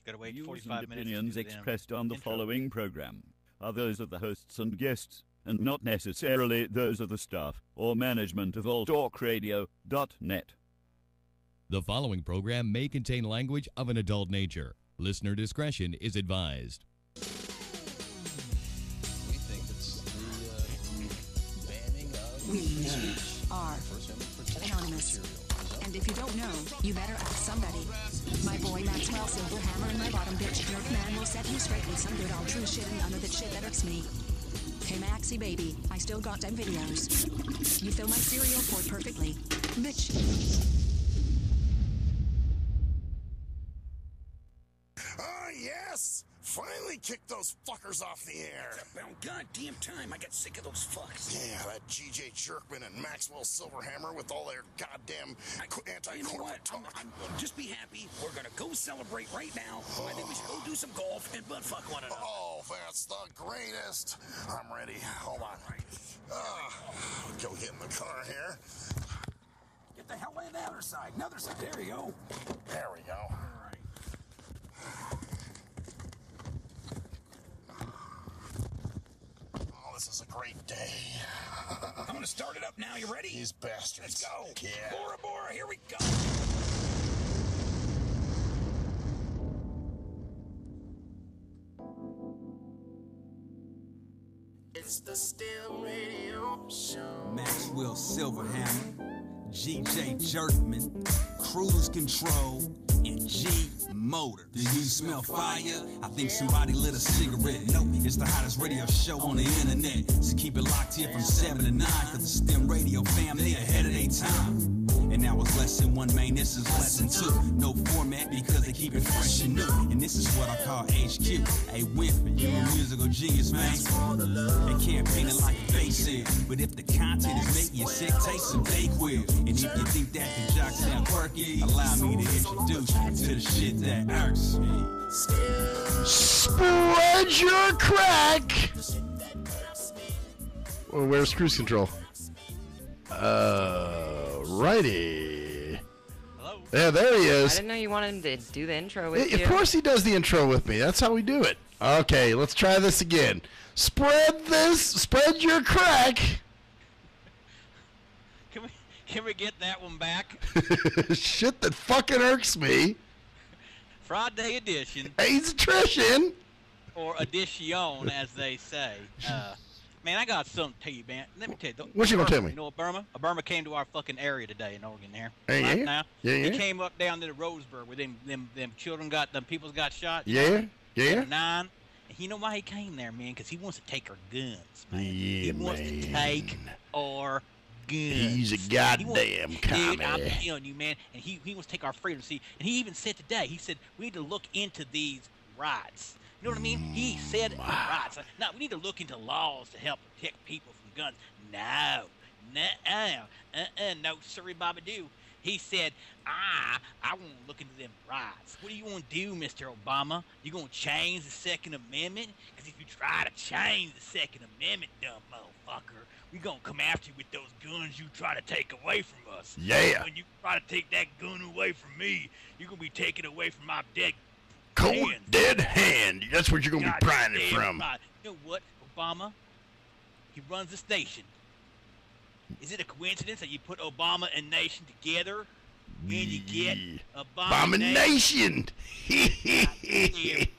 Gotta wait Views 45 and minutes. opinions to do the expressed on the intro. following program are those of the hosts and guests, and not necessarily those of the staff or management of alltalkradio.net. The following program may contain language of an adult nature. Listener discretion is advised. We think it's the banning of We speech. are First Amendment protected anonymous. material. And if you don't know, you better ask somebody. My boy Maxwell Silverhammer and my bottom bitch Nerf Man will set you straight with some good old true shit and none of that shit that irks me. Hey Maxie baby, I still got them videos. You fill my cereal port perfectly. Bitch. Ah, yes! Finally kicked those fuckers off the air. About goddamn time I got sick of those fucks. Yeah, that G.J. Jerkman and Maxwell Silverhammer with all their goddamn You know anti-corporate what? talk. I'm just be happy. We're gonna go celebrate right now. I think we should go do some golf and butt fuck one another. Oh, that's the greatest. I'm ready. Hold on. Go get in the car here. Get the hell in the other side. Another side. There you go. There we go. All right. Oh, this is a great day. I'm gonna start it up now. You ready? These bastards. Let's go. Yeah. Bora Bora, here we go. It's the Stim Radio Show. Maxwell Silverhammer, G.J. Jerkman, Cruise Control, and G Motor. Do you smell fire? I think somebody lit a cigarette. No, it's the hottest radio show on the internet. So keep it locked here from 7 to 9, cause the Stim Radio family ahead of their time. And now it's lesson 1, man, this is lesson 2. No format because they keep it fresh and new. And this is what I call HQ. A win for you, a musical genius, man. They can't paint it like a face is, but if the content is making you sick, take some Dayquil. And if you think that the jock sound quirky, allow me to introduce you to the shit that irks me. Spread your crack! Well, where's cruise control? Righty. Hello. Yeah, there he I is. didn't know you wanted him to do the intro with Of you. course he does the intro with me. That's how we do it. Okay, let's try this again. Spread your crack. Can we get that one back? Shit that fucking irks me. Friday edition, AIDS attrition. or edition, as they say. Man, I got something to you, man. Let me tell you. What you gonna tell me? You know, Burma came to our fucking area today in Oregon here. Hey, right yeah? now. Yeah, He yeah. came up down to the Roseburg where them peoples got shot. Yeah, yeah. 9. And you know why he came there, man? Because he wants to take our guns, man. Yeah, he wants to take our guns. He's a goddamn commie. Dude, I'm telling you, man. And he wants to take our freedom. See, and he even said today, he said, we need to look into these rights. You know what I mean? He said rights. No, we need to look into laws to help protect people from guns. No, sorry, Baba do. He said, I want to look into them rights. What do you want to do, Mr. Obama? You going to change the Second Amendment? Because if you try to change the Second Amendment, dumb motherfucker, we going to come after you with those guns you try to take away from us. Yeah. When you try to take that gun away from me, you're going to be taken away from my dead Cold hands. dead hand. That's what you're gonna be prying it Goddamn from. right. You know what, Obama? He runs the station. Is it a coincidence that you put Obama and Nation together and you get Abomination. Goddamn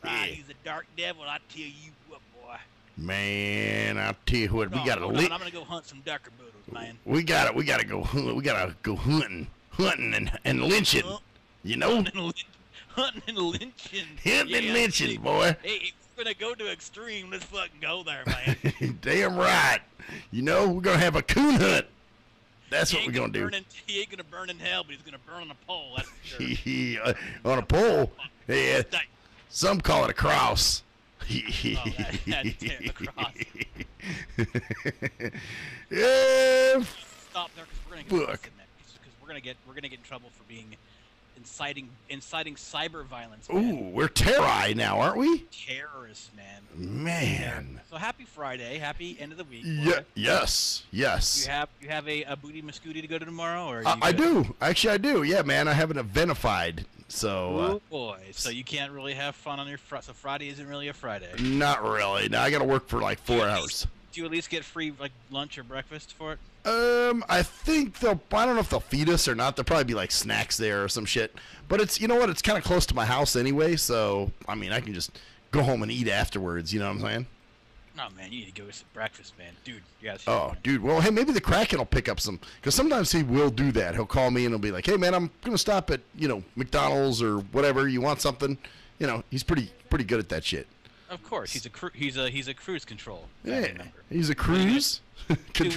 right. He's a dark devil. I tell you what, boy. Man, I'll tell you what, we gotta I'm gonna go hunt some darker boodles, man. we gotta go hunt. We gotta go hunting and lynching. You know, Hunting and lynching. Hunting and lynching, boy. Hey, if we're gonna go to extreme, let's fucking go there, man. Damn right. You know, we're gonna have a coon hunt. That's what we're gonna do. He ain't gonna burn in hell, but he's gonna burn on a pole. That's for sure. On a pole. Yeah. Some call it a cross. That's a cross. Yeah. Stop there, because we're gonna get Fuck. because we're gonna get in trouble for being inciting cyber violence. Ooh, Man. we're terror now, aren't we? Terrorists, man. Man. So happy Friday, happy end of the week. Yeah. boy. Yes. Yes. You have a booty mascooty to go to tomorrow, or I do. Actually, I do. Yeah, man. I have an eventified So. Oh boy! So you can't really have fun on your so Friday isn't really a Friday. Not really. No, I got to work for like 4 hours. Do you at least get free like lunch or breakfast for it? I think I don't know if they'll feed us or not. There'll probably be like snacks there or some shit. But it's, you know what? It's kind of close to my house anyway. So, I mean, I can just go home and eat afterwards. You know what I'm saying? No, man, you need to go get some breakfast, man. Dude, you guys. Oh, dude. Well, hey, maybe the Kraken will pick up some. Because sometimes he will do that. He'll call me and he'll be like, hey, man, I'm going to stop at, McDonald's or whatever. You want something? He's pretty good at that shit. Of course, he's a cruise control. Yeah, he's a cruise. Dude,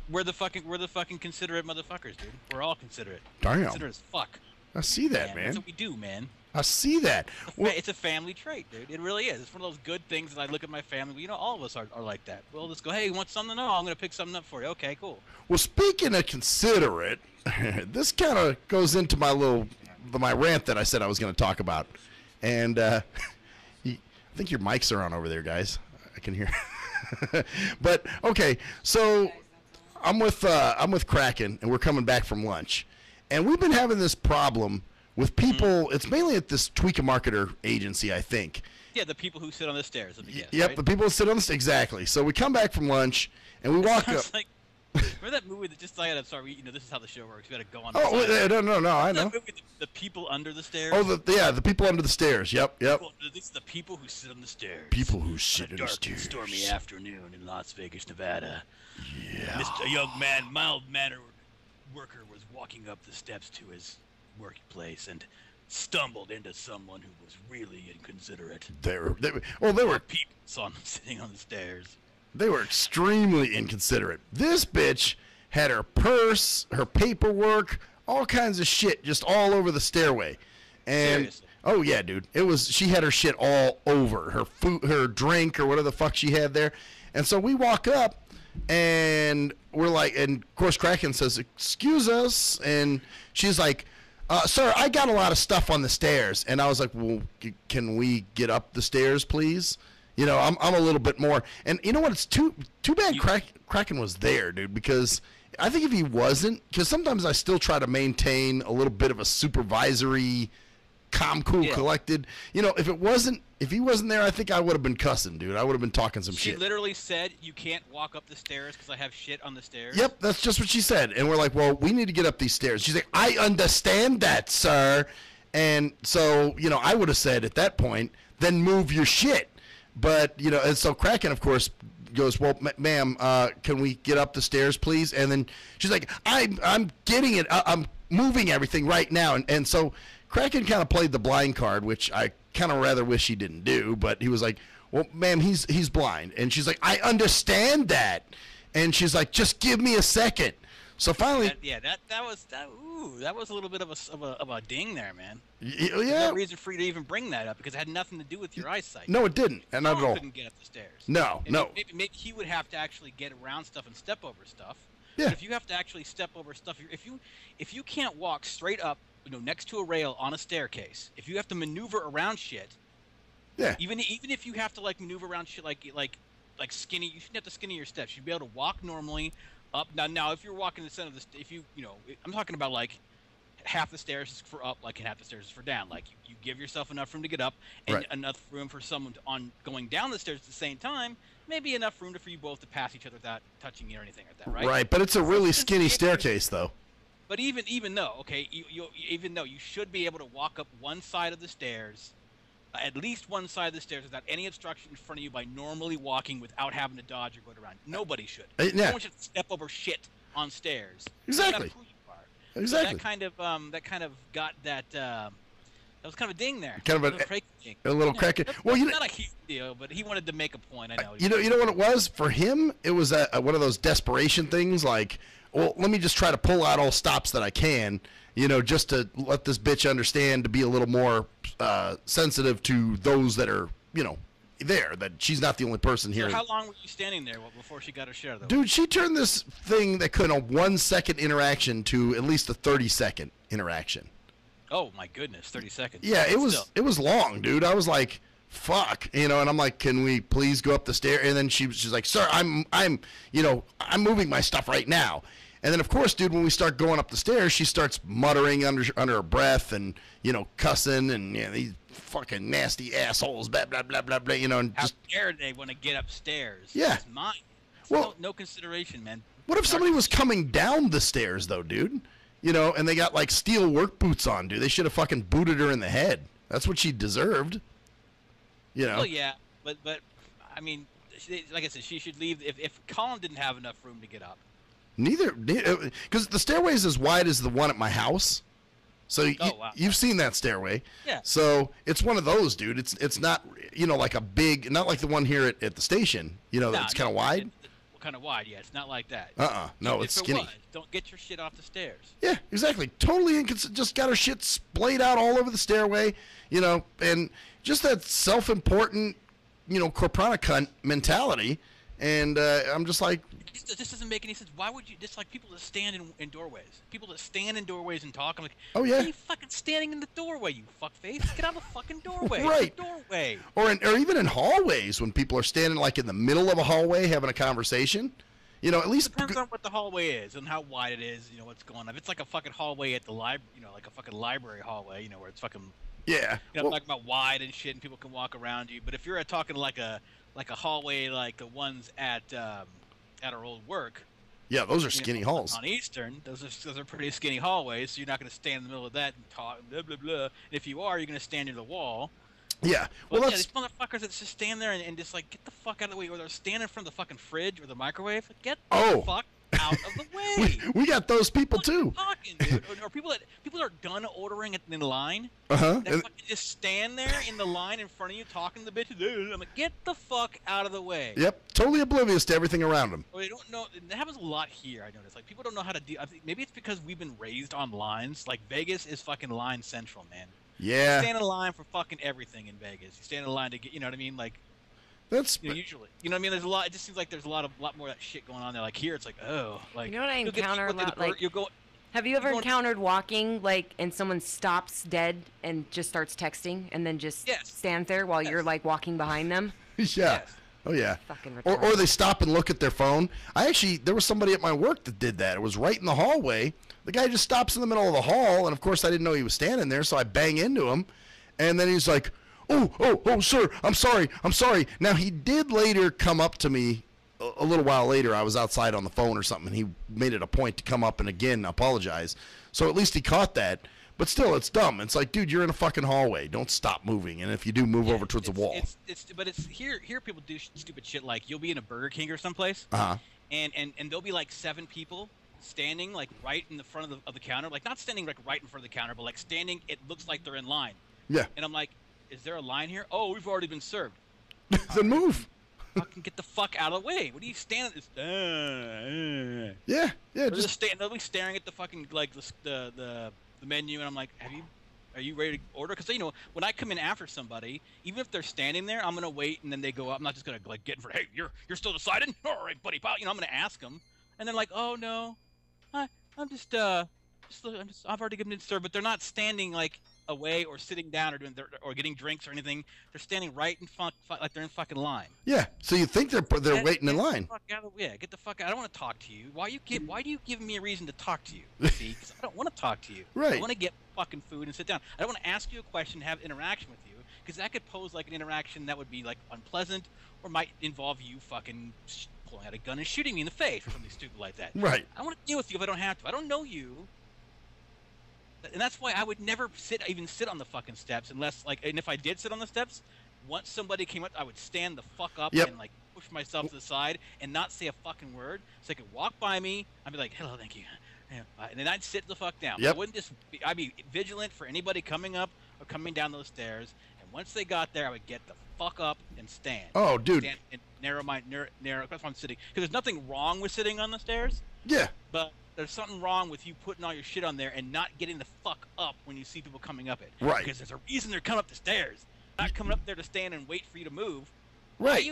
we're the fucking considerate motherfuckers, dude. We're all considerate. Damn. Considerate as fuck. I see that, man. That's what we do, man. I see that. It's a family trait, dude. It really is. It's one of those good things that I look at my family. All of us are like that. We'll just go, hey, you want something? No, I'm gonna pick something up for you. Okay, cool. Well, speaking of considerate, this kind of goes into my rant that I said I was going to talk about, and I think your mics are on over there, guys. I can hear. But okay, so I'm with Kraken, and we're coming back from lunch, and we've been having this problem with people. It's mainly at this Tweak-A-Marketer agency, I think. Yeah, the people who sit on the stairs. Let me guess. Yep, right? the people who sit on the stairs. Exactly. So we come back from lunch, and we walk up. Remember that movie that just I'm sorry, this is how the show works. We got to go on. No, I know. Movie, the people under the stairs. Oh, the people under the stairs. Yep. This is the people who sit on the stairs. People who sit on the stairs. And stormy afternoon in Las Vegas, Nevada. Yeah. A young man, mild-mannered worker, was walking up the steps to his workplace and stumbled into someone who was really inconsiderate. They were People saw him sitting on the stairs. They were extremely inconsiderate. This bitch had her purse, her paperwork, all kinds of shit just all over the stairway. And Seriously? Oh yeah, dude. She had her shit all over. Her food, her drink, or whatever the fuck she had there. And so we walk up and we're like, and of course Kraken says, "Excuse us." And she's like, "Sir, I got a lot of stuff on the stairs." And I was like, "Well, can we get up the stairs, please?" I'm a little bit more, and you know what? It's too bad Kraken was there, dude. Because I think if he wasn't, because sometimes I still try to maintain a little bit of a supervisory, calm, cool, collected. If he wasn't there, I think I would have been cussing, dude. I would have been talking some shit. She literally said, "You can't walk up the stairs because I have shit on the stairs." Yep, that's just what she said. And we're like, "Well, we need to get up these stairs." She's like, "I understand that, sir." And so, I would have said at that point, "Then move your shit." But, and so Kraken, of course, goes, "Well, ma'am, can we get up the stairs, please?" And then she's like, I'm getting it. I'm moving everything right now. And so Kraken kind of played the blind card, which I kind of rather wish he didn't do. But he was like, "Well, ma'am, he's blind." And she's like, "I understand that." And she's like, "Just give me a second." So finally, that was a little bit of a ding there, man. Yeah. There's no reason for you to even bring that up because it had nothing to do with your eyesight. No, it didn't, and not at all. Couldn't get up the stairs. No. Maybe he would have to actually get around stuff and step over stuff. Yeah. But if you have to actually step over stuff, if you can't walk straight up, next to a rail on a staircase, if you have to maneuver around shit. Yeah. Even if you have to maneuver around shit like skinny, you shouldn't have to skinny your steps. You'd be able to walk normally. Up now, if you're walking the center of I'm talking about half the stairs is for up, and half the stairs is for down. You give yourself enough room to get up, and enough room for someone going down the stairs at the same time. Maybe enough room for you both to pass each other without touching you or anything like that, right? Right, but it's a really skinny staircase, though. But even though, even though you should be able to walk up one side of the stairs, at least one side of the stairs without any obstruction in front of you by normally walking without having to dodge or go around. Nobody should. No one should step over shit on stairs. Exactly. Exactly. So that kind of got that. That was kind of a ding there. Kind of a little crack. Well, not a huge deal, but he wanted to make a point. I know. You know what it was for him? It was one of those desperation things, like, well, let me just try to pull out all stops that I can. Just to let this bitch understand, to be a little more sensitive to those that are, there, that she's not the only person here. So how long were you standing there before she got her share of the Dude, she turned this thing that could have 1 second interaction to at least a 30-second interaction. Oh my goodness, 30 seconds. Yeah, it was long, dude. I was like, fuck, and I'm like, "Can we please go up the stair?" And then she's like, "Sir, I'm moving my stuff right now." And then, of course, dude, when we start going up the stairs, she starts muttering under her breath and, cussing and, these fucking nasty assholes, blah, blah, blah, blah, blah, and How just... dare they want to get upstairs? Yeah. It's mine. It's Well, no consideration, man. What if somebody was coming down the stairs, though, dude? And they got, like, steel work boots on, dude. They should have fucking booted her in the head. That's what she deserved. Well, yeah, but I mean, like I said, she should leave. If Colin didn't have enough room to get up. Neither, because the stairway is as wide as the one at my house. So wow. You've seen that stairway. Yeah. So it's one of those, dude. It's not, like a big, not like the one here at the station, that's kind of wide. Kind of wide, yeah. It's not like that. No, it's skinny. Don't get your shit off the stairs. Yeah, exactly. Totally just got her shit splayed out all over the stairway, and just that self-important, Corprana cunt mentality. And I'm just like... This doesn't make any sense. Why would you... Just like people that stand in doorways. People that stand in doorways and talk. I'm like, oh, yeah? Why are you fucking standing in the doorway, you fuckface? Get out of the fucking doorway. Right. It's a doorway. Or even in hallways when people are standing, like, in the middle of a hallway having a conversation. At least... Depends on what the hallway is and how wide it is, what's going on. If it's like a fucking hallway at the library, like a fucking library hallway, where it's fucking... Yeah. I'm talking about wide and shit and people can walk around you. But if you're talking like a hallway like the ones at our old work... Yeah, those are skinny halls. On Eastern, those are pretty skinny hallways, so you're not going to stand in the middle of that and talk, blah, blah, blah. And if you are, you're going to stand near the wall. Yeah. Well, yeah, these motherfuckers that just stand there and just, like, get the fuck out of the way, or they're standing in front of the fucking fridge or the microwave. Like, get the fuck out of the way. we got those people, too. Talking, dude. Or people that are done ordering in line. Uh-huh. That fucking just stand there in the line in front of you talking to the bitches. I'm like, get the fuck out of the way. Yep. Totally oblivious to everything around them. Well, they don't know. That happens a lot here, I notice. Like, people don't know how to deal. I think maybe it's because we've been raised on lines. Like, Vegas is fucking line central, man. Yeah. You stand in line for fucking everything in Vegas. You stand in line to get, you know what I mean? Like, that's usually. You know what I mean? There's a lot. It just seems like there's a lot more of that shit going on there. Like, here, it's like, oh. Like, you know what I encounter a lot? Like, have you ever encountered walking, like, and someone stops dead and just starts texting and then just stands there while you're, like, walking behind them? Yeah. Yes. Oh, yeah. Fucking or they stop and look at their phone. There was somebody at my work that did that. It was right in the hallway. The guy just stops in the middle of the hall, and, of course, I didn't know he was standing there, so I bang into him. And then he's like, oh, sir, I'm sorry. Now, he did later come up to me a little while later. I was outside on the phone or something, and he made it a point to come up and, again, apologize. So at least he caught that. But still, it's dumb. It's like, dude, you're in a fucking hallway. Don't stop moving. And if you do, move over towards the wall. But it's here people do stupid shit like you'll be in a Burger King or someplace, and there'll be like 7 people standing like right in the front of the counter, like not standing like right in front of the counter, but like standing. It looks like they're in line. Yeah. And I'm like, is there a line here? Oh, we've already been served. Then move. Fucking get the fuck out of the way. What are you standing? Yeah. They'll be staring at the fucking like the menu, and I'm like, are you ready to order? Because when I come in after somebody, even if they're standing there, I'm gonna wait, and then they go up. I'm not just gonna like get in for, hey, you're still deciding? All right, buddy, pal. I'm gonna ask them, and they're like, oh no, I've already given it served, but they're not standing like away or sitting down or getting drinks or anything. They're standing right in front, like they're in fucking line. Yeah. So you think they're waiting in line? Get the fuck out. I don't want to talk to you. Why do you give me a reason to talk to you? See, because I don't want to talk to you. Right. I want to get fucking food and sit down. I don't want to ask you a question, have interaction with you, because that could pose like an interaction that would be like unpleasant or might involve you fucking pulling out a gun and shooting me in the face or something stupid like that. Right. I don't want to deal with you if I don't have to. I don't know you. And that's why I would never even sit on the fucking steps unless, like, and if I did sit on the steps, once somebody came up, I would stand the fuck up and, like, push myself to the side and not say a fucking word. So they could walk by me. I'd be like, hello, thank you. And then I'd sit the fuck down. Yep. I wouldn't just I'd be vigilant for anybody coming up or coming down those stairs. And once they got there, I would get the fuck up and stand. Oh, dude. Stand and narrow. That's why I'm sitting. Because there's nothing wrong with sitting on the stairs. Yeah. But there's something wrong with you putting all your shit on there and not getting the fuck up when you see people coming up it. Right. Because there's a reason they're coming up the stairs. Not coming up there to stand and wait for you to move. Right.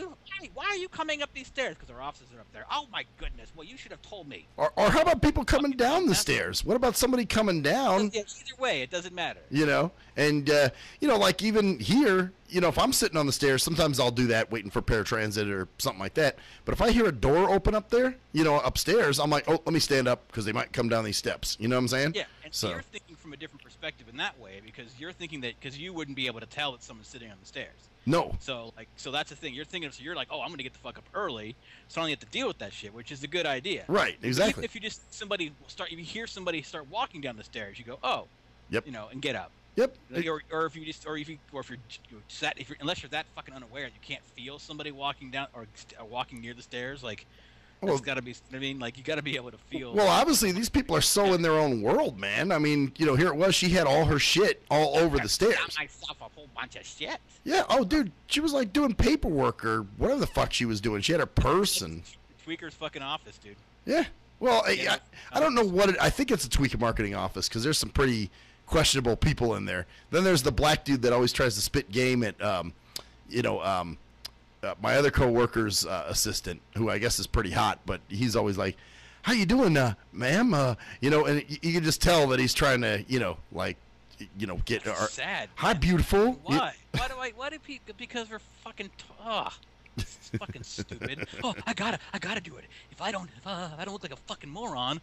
Why are you coming up these stairs? Because our offices are up there. Oh my goodness. Well, you should have told me. Or how about people coming down the stairs? What about somebody coming down? Yeah, either way, it doesn't matter. And like even here, if I'm sitting on the stairs, sometimes I'll do that waiting for paratransit or something like that. But if I hear a door open up there, upstairs, I'm like, oh, let me stand up because they might come down these steps. You know what I'm saying? Yeah, and so you're thinking from a different perspective in that way because you're thinking that because you wouldn't be able to tell that someone's sitting on the stairs. No. So that's the thing. You're thinking, so you're like, oh, I'm going to get the fuck up early, so I don't have to deal with that shit, which is a good idea. Right, exactly. Even if you just if you hear somebody start walking down the stairs, you go, oh, yep, and get up. Yep. Or if you're unless you're that fucking unaware, you can't feel somebody walking down or walking near the stairs, like. Well, got to be. I mean, like you got to be able to feel. Well, obviously these people are so in their own world, man. I mean, here it was. She had all her shit all over the stairs. I myself a whole bunch of shit. Yeah. Oh, dude, she was like doing paperwork or whatever the fuck she was doing. She had her purse and. Tweaker's fucking office, dude. Yeah. Well, I don't know what I think it's a Tweaker marketing office because there's some pretty questionable people in there. Then there's the black dude that always tries to spit game at, my other coworker's assistant, who I guess is pretty hot, but he's always like, "How you doing, ma'am?" And you can just tell that he's trying to, get. Sad. Hi, beautiful. Why? Why do people? Because we're fucking. It's fucking stupid. Oh, I gotta do it. If I don't look like a fucking moron.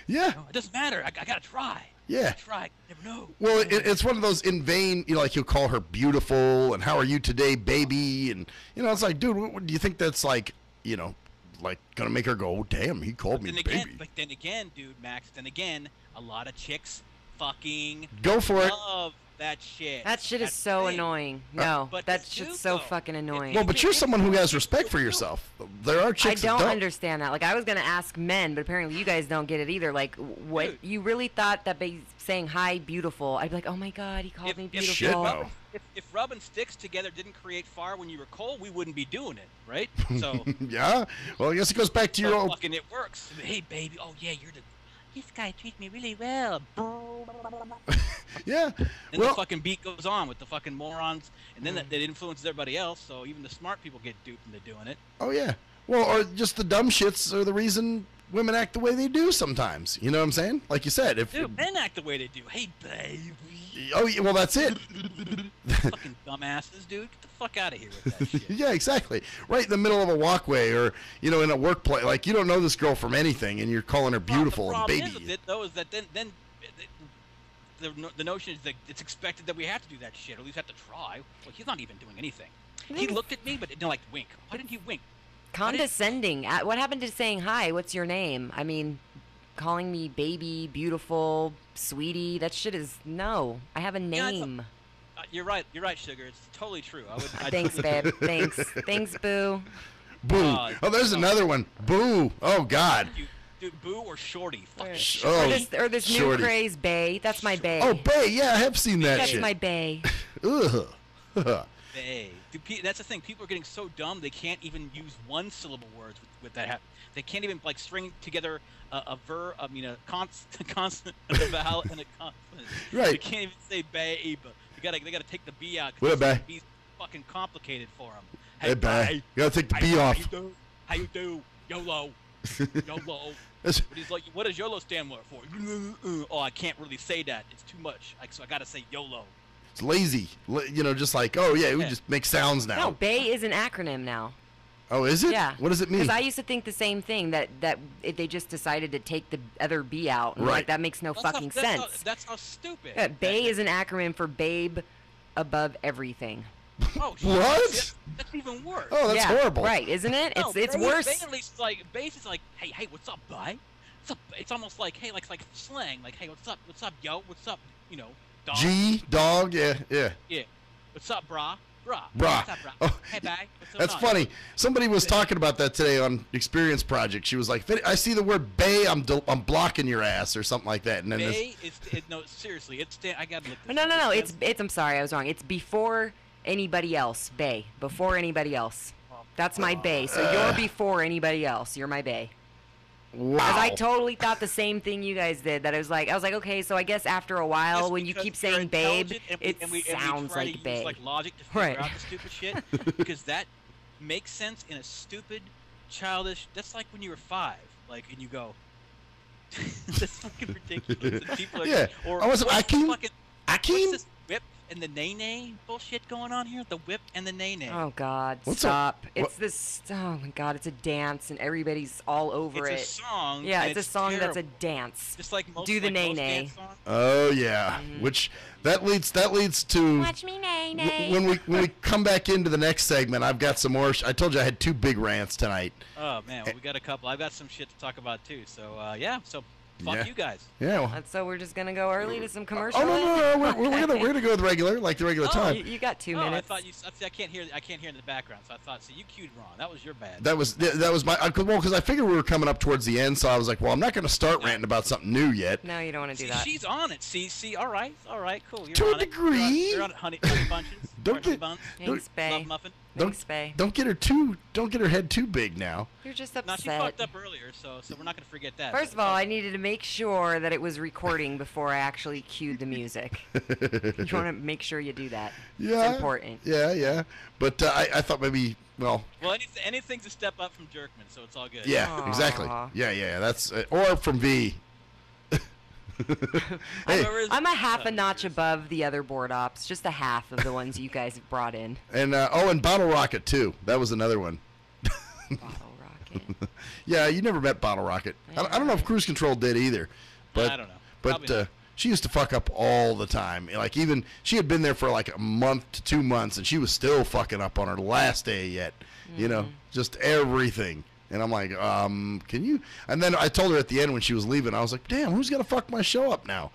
Yeah. It doesn't matter. I gotta try. Yeah. Try. Never know. Well, it's one of those in vain, like he'll call her beautiful and how are you today, baby? And, it's like, dude, what do you think that's like, like going to make her go, oh, damn, he called me baby. But then again, dude, Max, a lot of chicks fucking go for love that shit. That shit is so annoying. No, that shit's so fucking annoying. Well, but you're someone who has respect for yourself. There are chicks I don't that understand that. Like, I was going to ask men, but apparently you guys don't get it either. Like, what? Dude. You really thought that by saying hi, beautiful, I'd be like, oh my God, he called me beautiful. Shit, no. If rubbing sticks together didn't create fire when you were cold, we wouldn't be doing it, right? So yeah. Well, I guess it goes back to your own. Fucking it works. Hey, baby. Oh, yeah, you're the. This guy treats me really well. Yeah. Then the fucking beat goes on with the fucking morons, and then that influences everybody else, so even the smart people get duped into doing it. Oh, yeah. Well, or just the dumb shits are the reason women act the way they do sometimes. You know what I'm saying? Like you said. Dude, men act the way they do. Hey, baby. Oh, yeah, well, that's it. Fucking dumbasses, dude. Get the fuck out of here with that shit. Yeah, exactly. Right in the middle of a walkway or, in a workplace. Like, you don't know this girl from anything, and you're calling her beautiful and baby. The problem is with it, though, is that then the notion is that it's expected that we have to do that shit, or at least have to try. Well, he's not even doing anything. He looked at me, but didn't like wink. Why didn't he wink? Condescending. What happened to saying hi? What's your name? I mean, calling me baby, beautiful, sweetie. That shit is no. I have a name. You're right. You're right, sugar. It's totally true. Thanks, babe. Thanks. Thanks, boo. Boo. There's another one. Boo. Oh God. Dude, boo or shorty. Or this new craze, bae. That's my bae. Oh, bae. Yeah, I have seen that shit. That's my bae. Ugh. Bae. Dude, that's the thing. People are getting so dumb they can't even use one-syllable words with that. They can't even like string together a verb. I mean, a consonant, a vowel, and a consonant. Right. They can't even say babe. They gotta take the b out. What up, bae? B's fucking complicated for them. Hey, bae. You gotta take the b off. How you do? YOLO. YOLO. What does YOLO stand for? Oh, I can't really say that. It's too much. So I gotta say YOLO. It's lazy. Just like, oh yeah, we just make sounds now. No, BAE is an acronym now. Oh, is it? Yeah. What does it mean? Because I used to think the same thing, that they just decided to take the other B out. And like, that makes no fucking sense. That's how stupid. Yeah, BAE is an acronym for babe above everything. Oh, what? That's even worse. Oh, that's horrible. Right, isn't it? It's worse. BAE at least is like, hey, what's up, bye? What's up? It's almost like, hey, like slang, like, hey, what's up, yo, what's up, dog. Dog, yeah. Yeah. What's up, brah? Brah. Brah. What's up, brah? Oh, hey, bye. That's funny. Somebody was talking about that today on Experience Project. She was like, I see the word bae, I'm blocking your ass or something like that. And then bae no, seriously, I gotta look this No, it's I'm sorry, I was wrong. It's before anybody else, bae. Before anybody else. That's my bae. So you're before anybody else. You're my bae. Wow. Because I totally thought the same thing you guys did. That I was like, okay, so I guess after a while, when you keep saying babe, it sounds like babe. Use, like, logic to figure out the stupid shit, because that makes sense in a stupid, childish. That's like when you were 5, like, and you go, that's fucking ridiculous. And people are, or I was Akeem. What's this whip and the nay bullshit going on here? The whip and the nay. Oh God, stop! It's this. Oh my God, it's a dance and everybody's all over it. It's a song. Yeah, it's a song terrible. That's a dance. Just like most. Do the like nay. Oh yeah, which that leads to. Watch me nay. When we come back into the next segment, I've got some more. I told you I had 2 big rants tonight. Oh man, well, we got a couple. I've got some shit to talk about too. So yeah, so. Fuck you guys. Yeah. Well. So we're just gonna go early to some commercial. Oh no! We're gonna go with regular time. You got 2 minutes. I thought you. I can't hear in the background, so I thought. So you cued wrong. That was your bad. That was my. Well, because I figured we were coming up towards the end, so I was like, well, I'm not gonna start ranting about something new yet. No, you don't want to do that. She's on it. See. All right, cool. You're to on a degree. You're on it, honey bunches. Don't get. Thanks, Bae. Muffin. Don't get her head too big now. You're just upset. No, she fucked up earlier, so we're not gonna forget that. First of all, I needed to make sure that it was recording before I actually cued the music. You want to make sure you do that. Yeah. It's important. Yeah. But I thought maybe, well. Well, anything's a step up from Jerkman, so it's all good. Yeah, Aww. exactly. Yeah. That's or from V. Hey, I'm a half a notch above the other board ops, just a half of the ones you guys have brought in. And and Bottle Rocket too. That was another one. Bottle Rocket. Yeah, you never met Bottle Rocket. I don't know if Cruise Control did either. But I don't know. But she used to fuck up all the time. Like even she had been there for like a month to 2 months, and she was still fucking up on her last day yet. You know, just everything. And I'm like, can you? And then I told her at the end when she was leaving, I was like, damn, who's gonna fuck my show up now?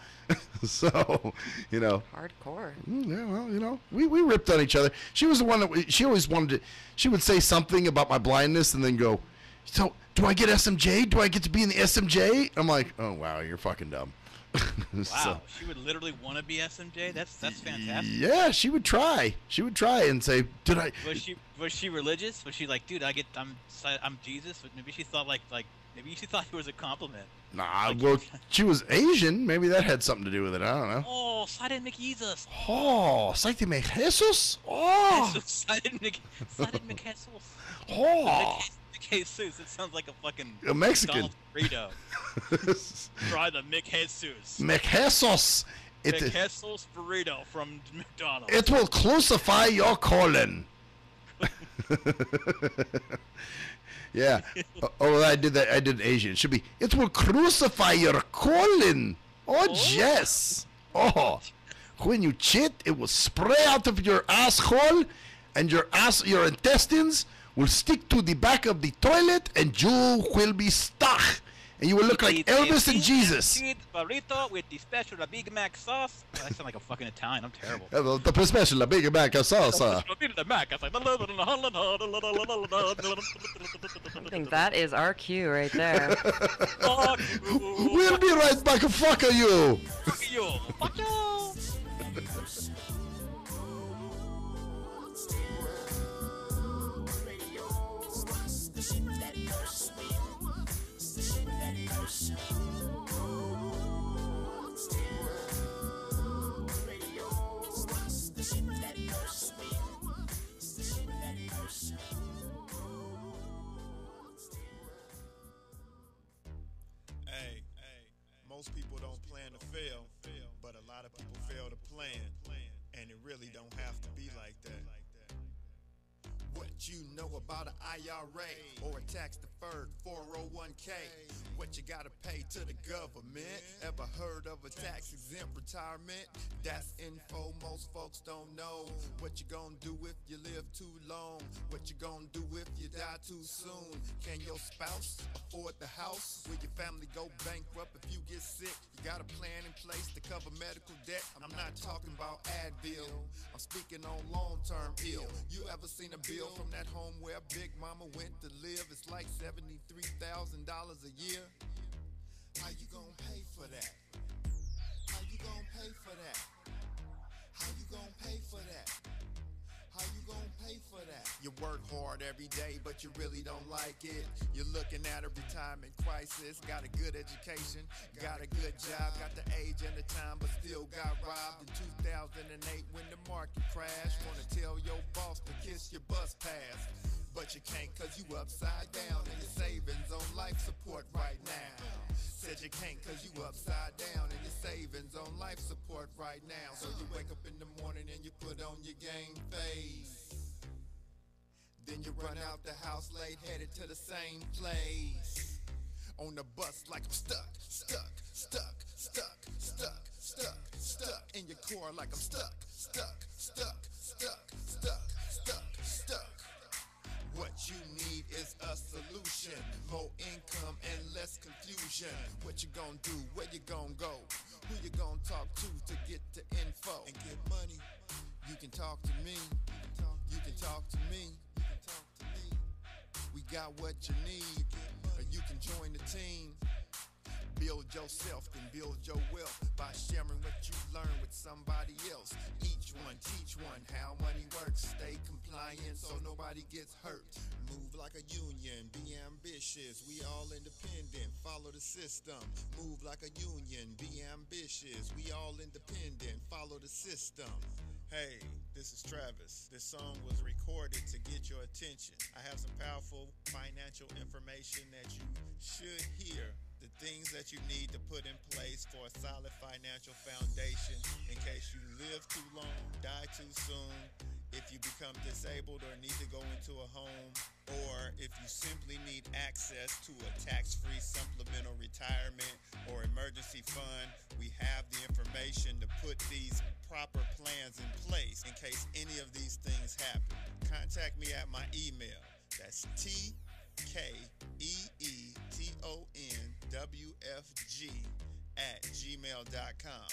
So, you know. Hardcore. Yeah, well, you know, we ripped on each other. She was the one that she always wanted to. She would say something about my blindness and then go, so do I get SMJ? Do I get to be in the SMJ? I'm like, oh wow, you're fucking dumb. Wow, So, she would literally want to be SMJ. That's fantastic. yeah, she would try. She would try and say, did I? Was she religious? Was she like, dude, I'm Jesus? Maybe she thought maybe she thought it was a compliment. Nah, well, she was Asian. Maybe that had something to do with it. I don't know. Oh, Siden McJesus. Oh, Siden McJesus. Oh. Siden McJesus. Oh. McJesus. It sounds like a fucking A Mexican. burrito. Try the McJesus. McJesus. McJesus burrito from McDonald's. It will crucify your colon. Yeah. Oh, I did that. I did Asian. It should be. It will crucify your colon. Oh, yes. Oh, when you shit, it will spray out of your asshole, and your intestines will stick to the back of the toilet, and you will be stuck. And you will look like Elvis and Jesus. Burrito with the special Big Mac sauce. Oh, I sound like a fucking Italian. I'm terrible. The special Big Mac sauce. I think that is our cue right there. We'll be right back. Fuck you. Fuck you. Fuck you. Most people don't plan to fail, but a lot of people fail to plan, and it really don't have to be like that. What you know about an IRA or a tax-deferred 401k? What you gotta pay to the government? Ever heard of a tax-exempt retirement? That's info most folks don't know. What you gonna do if you live too long? What you gonna do if you die too soon? Can your spouse afford the house? Will your family go bankrupt if you get sick? You got a plan in place to cover medical debt? I'm not talking about Advil. I'm speaking on long-term ill. You ever seen a bill from that home where Big Mama went to live? It's like $73,000 a year. How you gonna pay for that? How you gonna pay for that? How you gonna pay for that? How you gonna pay for that? You work hard every day, but you really don't like it. You're looking at a retirement crisis. Got a good education, got a good job, got the age and the time, but still got robbed in 2008 when the market crashed. Wanna tell your boss to kiss your bus pass, but you can't cause you upside down and your savings on life support right now. Said you can't cause you upside down and your savings on life support right now. So you wake up in the morning and you put on your game face. Then you run out the house late, headed to the same place. On the bus like I'm stuck. In your core like I'm stuck. What you need is a solution. More income and less confusion. What you gonna do? Where you gonna go? Who you gonna talk to get the info and get money? You can talk to me. You can talk to me. We got what you need. Or you can join the team. Build yourself, then build your wealth by sharing what you learn with somebody else. Each one, teach one how money works. Stay compliant so nobody gets hurt. Move like a union, be ambitious. We all independent, follow the system. Move like a union, be ambitious. We all independent, follow the system. Hey, this is Travis. This song was recorded to get your attention. I have some powerful financial information that you should hear. The things that you need to put in place for a solid financial foundation in case you live too long, die too soon, if you become disabled or need to go into a home, or if you simply need access to a tax-free supplemental retirement or emergency fund, we have the information to put these proper plans in place in case any of these things happen. Contact me at my email. That's TKEETONWFG@gmail.com.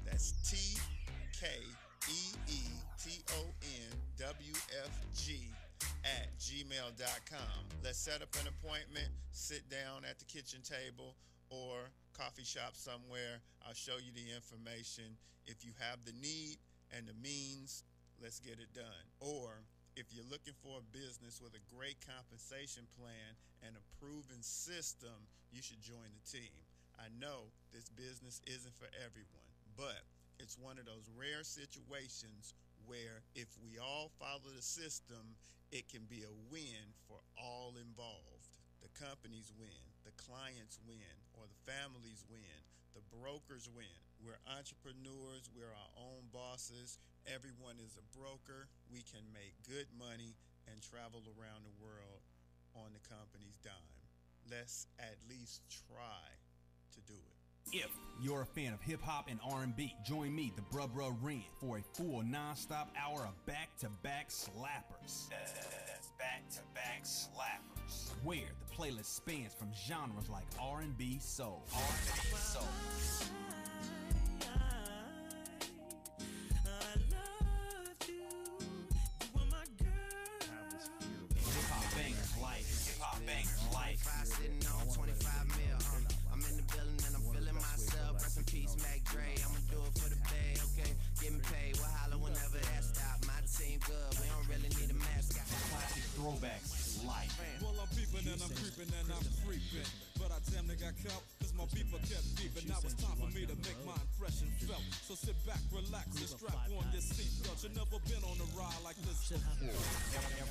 That's TKEETONWFG@gmail.com. Let's set up an appointment, sit down at the kitchen table or coffee shop somewhere. I'll show you the information. If you have the need and the means, let's get it done. Or if you're looking for a business with a great compensation plan and a proven system, you should join the team. I know this business isn't for everyone, but it's one of those rare situations where if we all follow the system, it can be a win for all involved. The companies win, the clients win, or the families win, the brokers win. We're entrepreneurs, we're our own bosses. Everyone is a broker. We can make good money and travel around the world on the company's dime. Let's at least try to do it. If you're a fan of hip-hop and R&B, join me, the Bruh Ren, for a full non-stop hour of back-to-back slappers. That's back-to-back slappers. Where the playlist spans from genres like R&B, soul. Hip-hop bangers like sitting on 25 mil. I'm in the building and I'm feeling myself. Rest in peace, Mac Dre. I'ma do it for the pay, okay? Getting paid, we'll holler whenever that stop. My team good, we don't really need a mascot. Classic throwbacks like. Well, I'm peeping and I'm creeping and I'm creeping. But I damn near got caught, cause my beeper kept beeping. Now it's time for me to make my impression felt. So sit back, relax, and strap on your seatbelt. You've never been on a ride like this before.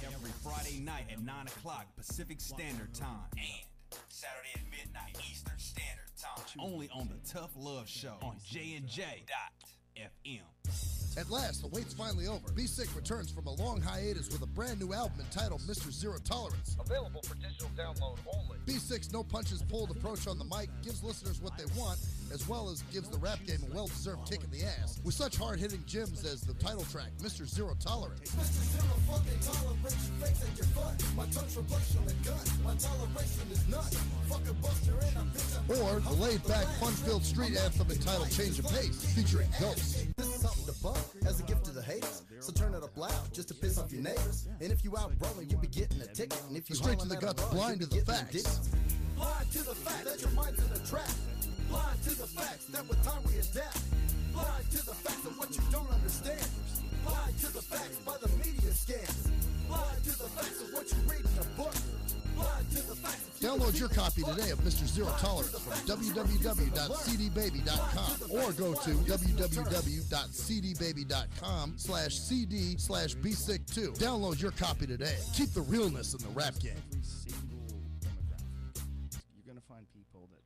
Every Friday night at 9 o'clock Pacific Standard Time. And Saturday at midnight Eastern Standard Time. Only on the Tough Love Show on JNJ.FM. At last, the wait's finally over. Be Sick returns from a long hiatus with a brand new album entitled Mr. Zero Tolerance. Available for digital download only. Be Sick's no punches pulled approach on the mic gives listeners what they want, as well as gives the rap game a well-deserved kick in the ass. With such hard-hitting gems as the title track, Mr. Zero Tolerance. Mr. Zero fucking tolerance, you fakes ain't your fun. My tongue's replaced on a gun. My toleration is none. Fucking buster in a bitch. Or the laid-back, fun-filled street anthem entitled Change of Pace, featuring Ghost. This is something to bump as a gift to the haters. So turn it up loud just to piss off your neighbors. And if you out rolling, you'll be getting a ticket. And if you straight to the guts, blind to the facts. Blind to the fact that your mind's in a trap. Blind to the facts that with time we adapt. Blind to the facts of what you don't understand. Blind to the facts by the media scans. Blind to the facts Download your copy today of Mr. Zero Tolerance from www.cdbaby.com or go to www.cdbaby.com/cd/bsick2. Download your copy today. Keep the realness in the rap game.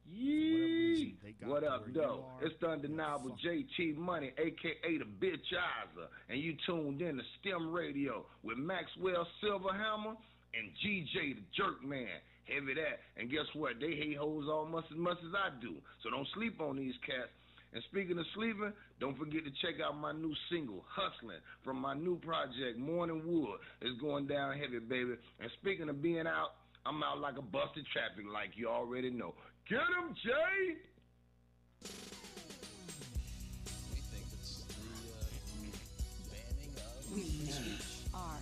Yee! What up, though? It's the undeniable JT Money, a.k.a. the Bitchizer, and you tuned in to Stim Radio with Maxwell Silverhammer and GJ the Jerkman. Heavy that. And guess what? They hate hoes almost as much as I do. So don't sleep on these cats. And speaking of sleeping, don't forget to check out my new single, Hustling, from my new project, Morning Wood. It's going down heavy, baby. And speaking of being out, I'm out like a busted traffic, like you already know. Get him, Jay! We are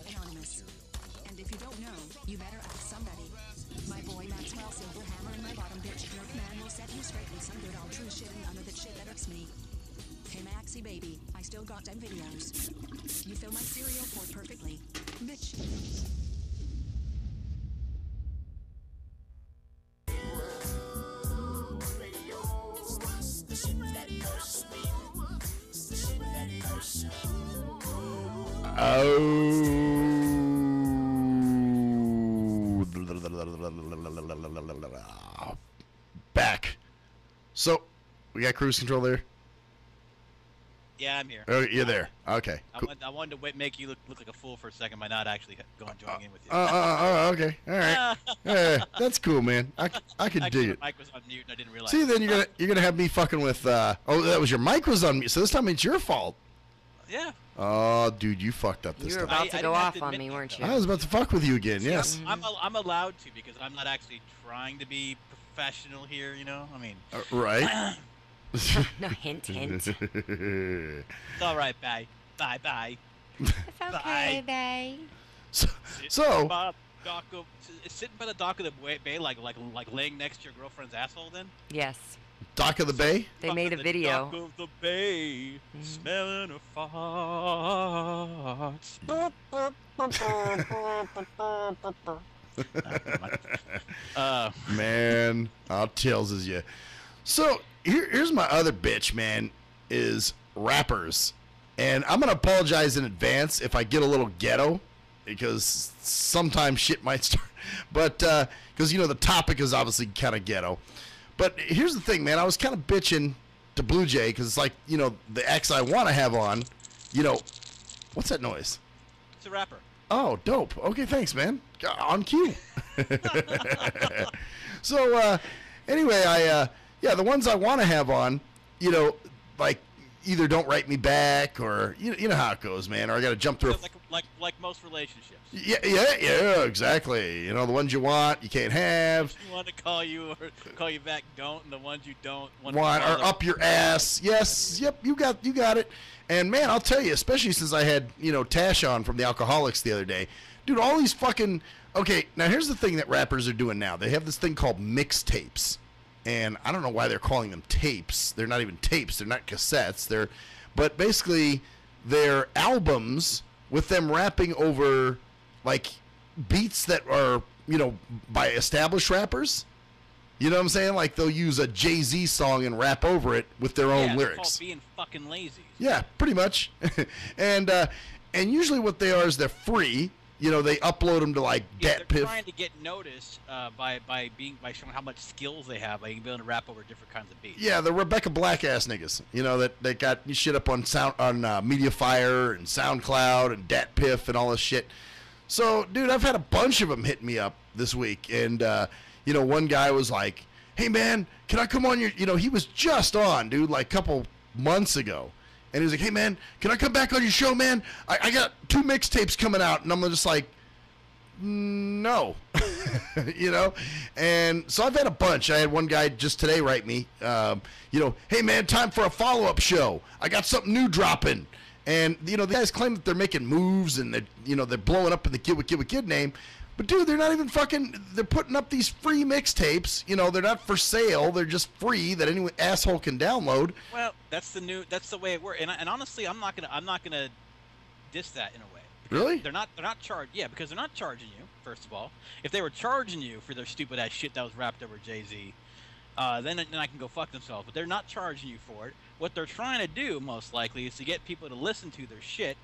anonymous. And if you don't know, you better ask somebody. My boy Maxwell Silverhammer and my bottom bitch Jerkman will set you straight with some good old true shit and none of that shit that irks me. Hey Maxie baby, I still got them videos. You fill my cereal port perfectly. Bitch. Back. So, we got cruise control there? Yeah, I'm here. Oh, you're there. Okay. Cool. I wanted to make you look like a fool for a second by not actually joining in with you. Okay. All right. Yeah, that's cool, man. I could dig it. My mic was on mute and I didn't realize. See, then you're gonna have me fucking with. That was your mic was on mute. So this time it's your fault. Yeah. Oh, dude, you fucked up this You were time. about to go off on me, weren't you? I was about to fuck with you again. Yes. I'm allowed to because I'm not actually trying to be professional here. You know, I mean. Right. No, hint. It's all right, bye. Bye. It's okay, babe. So. Sitting by the dock of the bay, like laying next to your girlfriend's asshole. Then. Yes. Dock of the bay? They made a video. Dock of the bay, smelling of farts. Man, I'll tells you. So here's my other bitch, man, is rappers. And I'm going to apologize in advance if I get a little ghetto, because sometimes shit might start. But, because, the topic is obviously kind of ghetto. But here's the thing, man. I was kind of bitching to Blue Jay because it's like, the ex I want to have on, what's that noise? It's a rapper. Oh, dope. Okay, thanks, man. On cue. So, anyway, the ones I want to have on, like either don't write me back or, you know how it goes, man, or I got to jump through. Like most relationships. Yeah, exactly. The ones you want, you can't have. You want to call you or call you back, don't, and the ones you don't want or up your ass. Yes, yep, you got it. And man, I'll tell you, especially since I had Tash on from the Alcoholics the other day, dude. All these fucking now here's the thing that rappers are doing now. They have this thing called mixtapes, and I don't know why they're calling them tapes. They're not even tapes. They're not cassettes. But basically, they're albums with them rapping over like beats that are by established rappers. You know what I'm saying? Like they'll use a Jay-Z song and rap over it with their own lyrics. It's called being fucking lazy. Yeah, pretty much. and usually what they are is they're free. They upload them to like They're DatPiff. trying to get noticed by showing how much skills they have, like being able to rap over different kinds of beats. Yeah, the Rebecca Black ass niggas. That got shit up on MediaFire and SoundCloud and DatPiff and all this shit. So, dude, I've had a bunch of them hit me up this week, and one guy was like, "Hey man, can I come on your?" He was just on, dude, like a couple months ago. And he was like, "Hey, man, can I come back on your show, man? I got 2 mixtapes coming out." And I'm just like, no. And so I've had a bunch. I had one guy just today write me, "Hey, man, time for a follow-up show. I got something new dropping." And, the guys claim that they're making moves and they're blowing up in the Kid with Kid name. But, dude, they're not even they're putting up these free mixtapes. They're not for sale. They're just free that any asshole can download. Well, that's the way it works. And honestly, I'm not gonna diss that in a way. Really? They're not charged. Yeah, because they're not charging you. first of all. If they were charging you for their stupid ass shit that was rapped over Jay-Z, then I can go fuck themselves. But they're not charging you for it. What they're trying to do, most likely, is to get people to listen to their shit.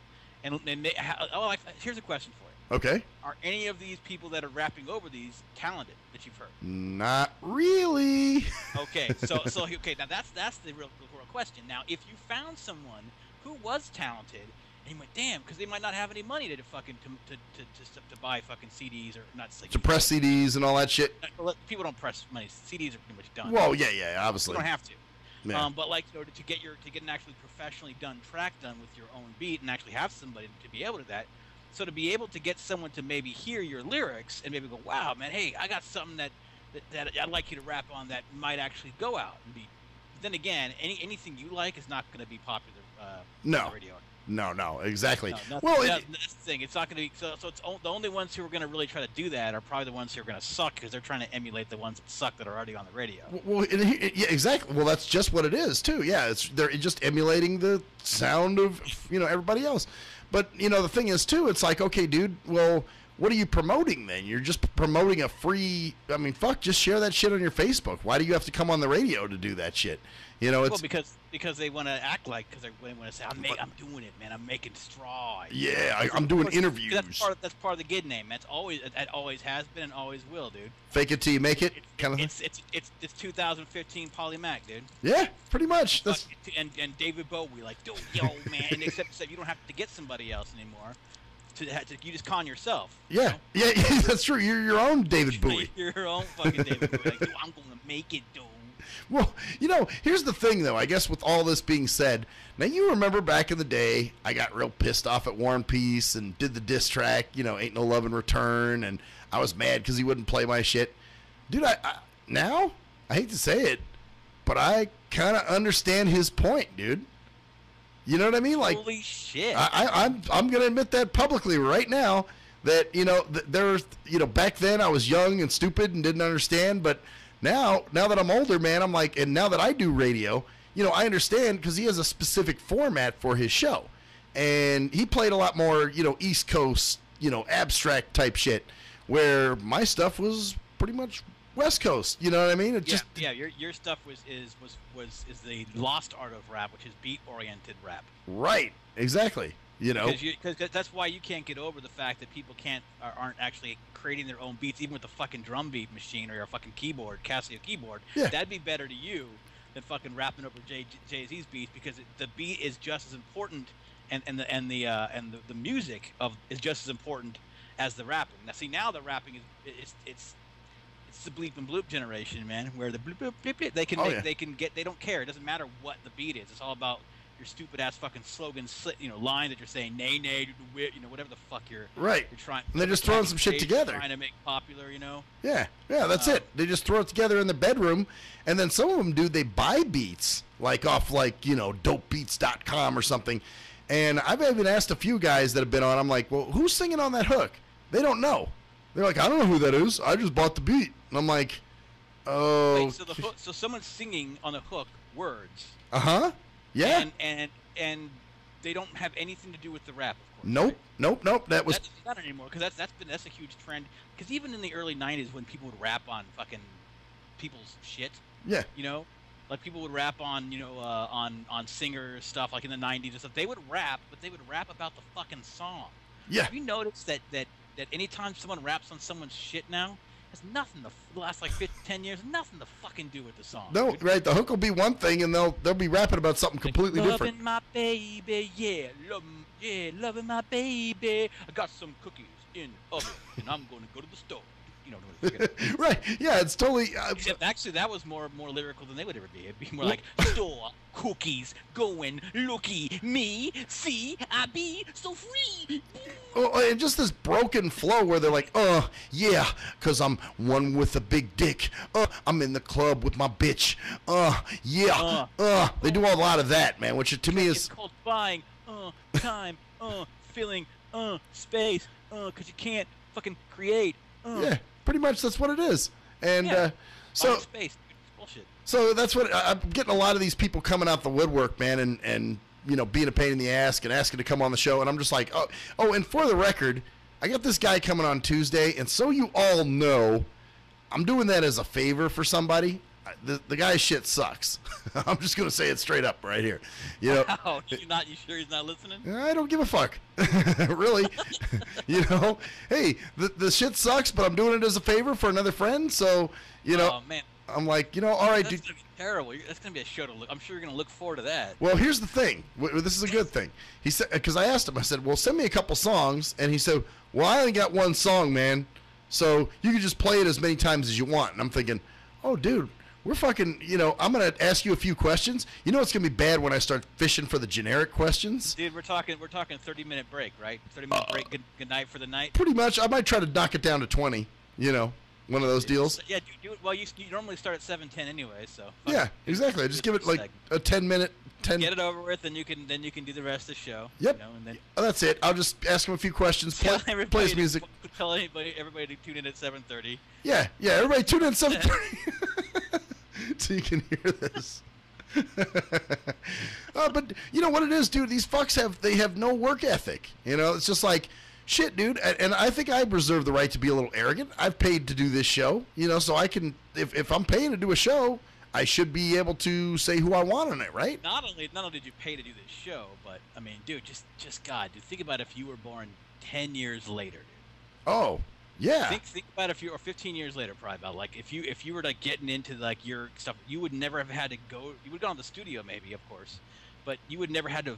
Here's a question for you. Okay. Are any of these people that are rapping over these talented that you've heard? Not really. Okay, okay, now that's the real question. Now, if you found someone who was talented, and you went, damn, because they might not have any money to fucking to buy fucking CDs or not CDs. To press CDs and all that shit. People don't press money. CDs are pretty much done. Well, yeah, obviously. You don't have to. Yeah. But like, you know, to get an actually professionally done track done with your own beat and actually have somebody to be able to that. So to be able to get someone to maybe hear your lyrics and maybe go, wow, man, hey, I got something that I'd like you to rap on that might actually go out and be. Then again, anything you like is not going to be popular on the radio. No, exactly. No, well, that's the thing. It's not going to be so. It's the only ones who are going to really try to do that are probably the ones who are going to suck because they're trying to emulate the ones that suck that are already on the radio. Well, yeah, exactly. Well, that's just what it is too. Yeah, they're just emulating the sound of everybody else. But the thing is too, it's like, okay, dude. Well, what are you promoting then? You're just promoting a free. I mean, fuck, just share that shit on your Facebook. Why do you have to come on the radio to do that shit? It's because they want to act like they want to say I'm doing it, man. I'm making strides. Yeah, I'm doing interviews. That's part of the Gid name. That always has been and always will, dude. Fake it till you make it, kind of thing. It's 2015 Poly Mac, dude. Yeah, pretty much. That's and David Bowie, like, yo, man. And except you don't have to get somebody else anymore. You just con yourself. Yeah, yeah, that's true. You're your own David Bowie. You're your own fucking David Bowie. Like, I'm gonna make it, dude. Well, here's the thing, though. I guess with all this being said, now you remember back in the day, I got real pissed off at War and Peace and did the diss track, Ain't No Love in Return, and I was mad because he wouldn't play my shit. Dude, now, I hate to say it, but I kind of understand his point, dude. You know what I mean? Like, holy shit. I'm going to admit that publicly right now, that, there's, back then I was young and stupid and didn't understand, but now that I'm older, man, I'm like, and now that I do radio, I understand because he has a specific format for his show. And he played a lot more, East Coast, abstract type shit, where my stuff was pretty much West Coast. You know what I mean? Your stuff is the lost art of rap, which is beat oriented rap. Right. Exactly. Because that's why you can't get over the fact that people aren't actually creating their own beats, even with a fucking drum beat machine or your fucking keyboard, Casio keyboard. Yeah. That'd be better to you than fucking rapping over Jay-Z's beats, because the beat is just as important, and the music is just as important as the rapping. Now, see, now the rapping it's the bleep and bloop generation, man, where the bloop bloop bloop, bloop they don't care. It doesn't matter what the beat is. It's all about your stupid ass fucking slogan, line that you're saying, nay, whatever the fuck you're trying. And they're just throwing some shit together, trying to make popular, Yeah, that's it. They just throw it together in the bedroom, and then some of them, dude, they buy beats off dopebeats.com or something. And I've even asked a few guys that have been on. I'm like, well, who's singing on that hook? They don't know. They're like, I don't know who that is. I just bought the beat. And I'm like, oh. Wait, so someone's singing on the hook words. Yeah. And they don't have anything to do with the rap, of course. Nope. That's not anymore, because that's a huge trend. Because even in the early '90s, when people would rap on fucking people's shit, yeah, like people would rap on on singer stuff, like in the '90s and stuff. They would rap, but they would rap about the fucking song. Yeah. Have you noticed that anytime someone raps on someone's shit now, has nothing the last 10 years, nothing to fucking do with the song. No, dude. Right? The hook will be one thing, and they'll be rapping about something completely different. Loving my baby, loving my baby. I got some cookies in the oven, and I'm going to go to the store. Right? Yeah, it's totally. Except actually, that was more lyrical than they would ever be. It'd be more like store cookies, going, looky me, see, I be so free. Oh, and just this broken flow where they're like, yeah, because I'm one with a big dick. I'm in the club with my bitch. Yeah. They do a lot of that, man, which to me is. It's called buying, time, filling, space, because you can't fucking create. Yeah, pretty much that's what it is. And so. Space. Bullshit. So that's what I'm getting, a lot of these people coming out the woodwork, man, and being a pain in the ass and asking to come on the show, and I'm just like, oh, and for the record, I got this guy coming on Tuesday, and so you all know, I'm doing that as a favor for somebody. The guy's shit sucks. I'm just gonna say it straight up right here. You know, wow, you sure he's not listening? I don't give a fuck, really. You know, hey, the shit sucks, but I'm doing it as a favor for another friend. So, you know, oh, man. I'm like, you know, all right, that's dude. Gonna be terrible. That's gonna be a show to look. I'm sure you're gonna look forward to that. Well, here's the thing. This is a good thing. He said, because I asked him, I said, well, send me a couple songs, and he said, well, I only got one song, man. So you can just play it as many times as you want. And I'm thinking, oh, dude. We're fucking, you know, I'm going to ask you a few questions. You know it's going to be bad when I start fishing for the generic questions? Dude, we're talking 30-minute break, right? 30-minute break, good night for the night? Pretty much. I might try to knock it down to 20, you know, one of those deals. Yeah, well, you normally start at 7:10 anyway, so. Yeah, exactly. I just give it like a 10-minute. Get it over with, and you can do the rest of the show. Yep. You know, and then that's it. I'll just ask him a few questions, play his music. Tell everybody to tune in at 7:30. Yeah, everybody tune in at 7:30. So you can hear this. But you know what it is, dude? These fucks have no work ethic. You know, it's just like, shit, dude. And I think I reserve the right to be a little arrogant. I've paid to do this show, you know, so I can, if I'm paying to do a show, I should be able to say who I want on it, right? Not only did you pay to do this show, but I mean, dude, just God, dude, think about if you were born 10 years later, dude. Oh. Yeah. Think about if you or 15 years later, probably about like if you were like getting into like your stuff, you would never have had to go. You would go to the studio, maybe, of course, but you would never had to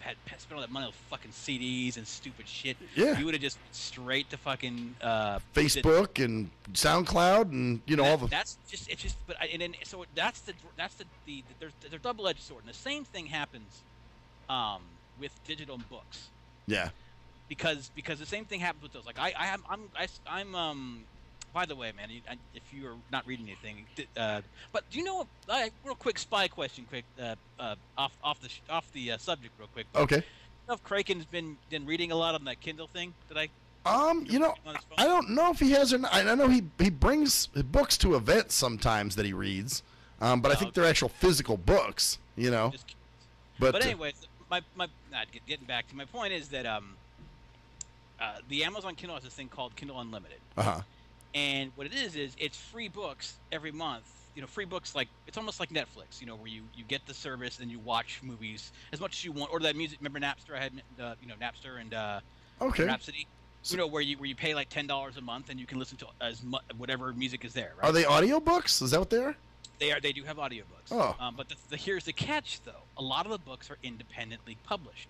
have spent all that money on fucking CDs and stupid shit. Yeah. You would have just straight to fucking Facebook and SoundCloud and you know all the. That's just but so that's the there's a double-edged sword, and the same thing happens with digital books. Yeah. Because the same thing happens with those. Like I'm by the way, man, if you are not reading anything, but do you know? Real quick spy question, off the subject, real quick. Okay. You know if Kraken's been reading a lot on that Kindle thing? You know, I don't know if he has or not. I know he brings books to events sometimes that he reads, but I think they're actual physical books. You know. But anyway, getting back to my point is that the Amazon Kindle has this thing called Kindle Unlimited. Uh-huh. And what it is it's free books every month. You know, free books, like it's almost like Netflix, you know, where you get the service and you watch movies as much as you want. Or that music, remember Napster? I had, Napster and okay. Rhapsody. You know, where you pay like $10 a month and you can listen to whatever music is there, right? Are they audiobooks? Is that what they are? They do have audiobooks. Oh. But here's the catch, though. A lot of the books are independently published.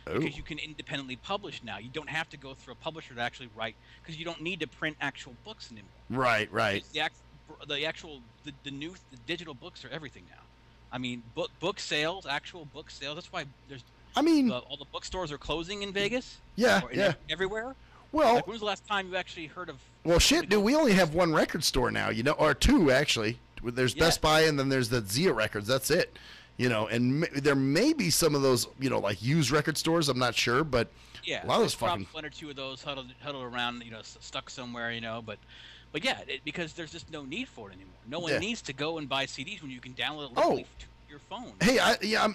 Oh. Because you can independently publish now. You don't have to go through a publisher to actually write, because you don't need to print actual books anymore. Right. The new digital books are everything now. I mean, book sales, actual book sales. That's why there's. I mean, all the bookstores are closing in Vegas. Yeah, everywhere. Well, like, when was the last time you actually heard of? Well, shit, dude. We only have one record store now, you know, or two actually. There's Best Buy, and then there's the Zia Records. That's it. You know, and there may be some of those, you know, like used record stores. I'm not sure, but yeah, a lot of those fucking one or two of those huddled around, you know, stuck somewhere, you know. But yeah, because there's just no need for it anymore. No one needs to go and buy CDs when you can download it locally to your phone. Hey,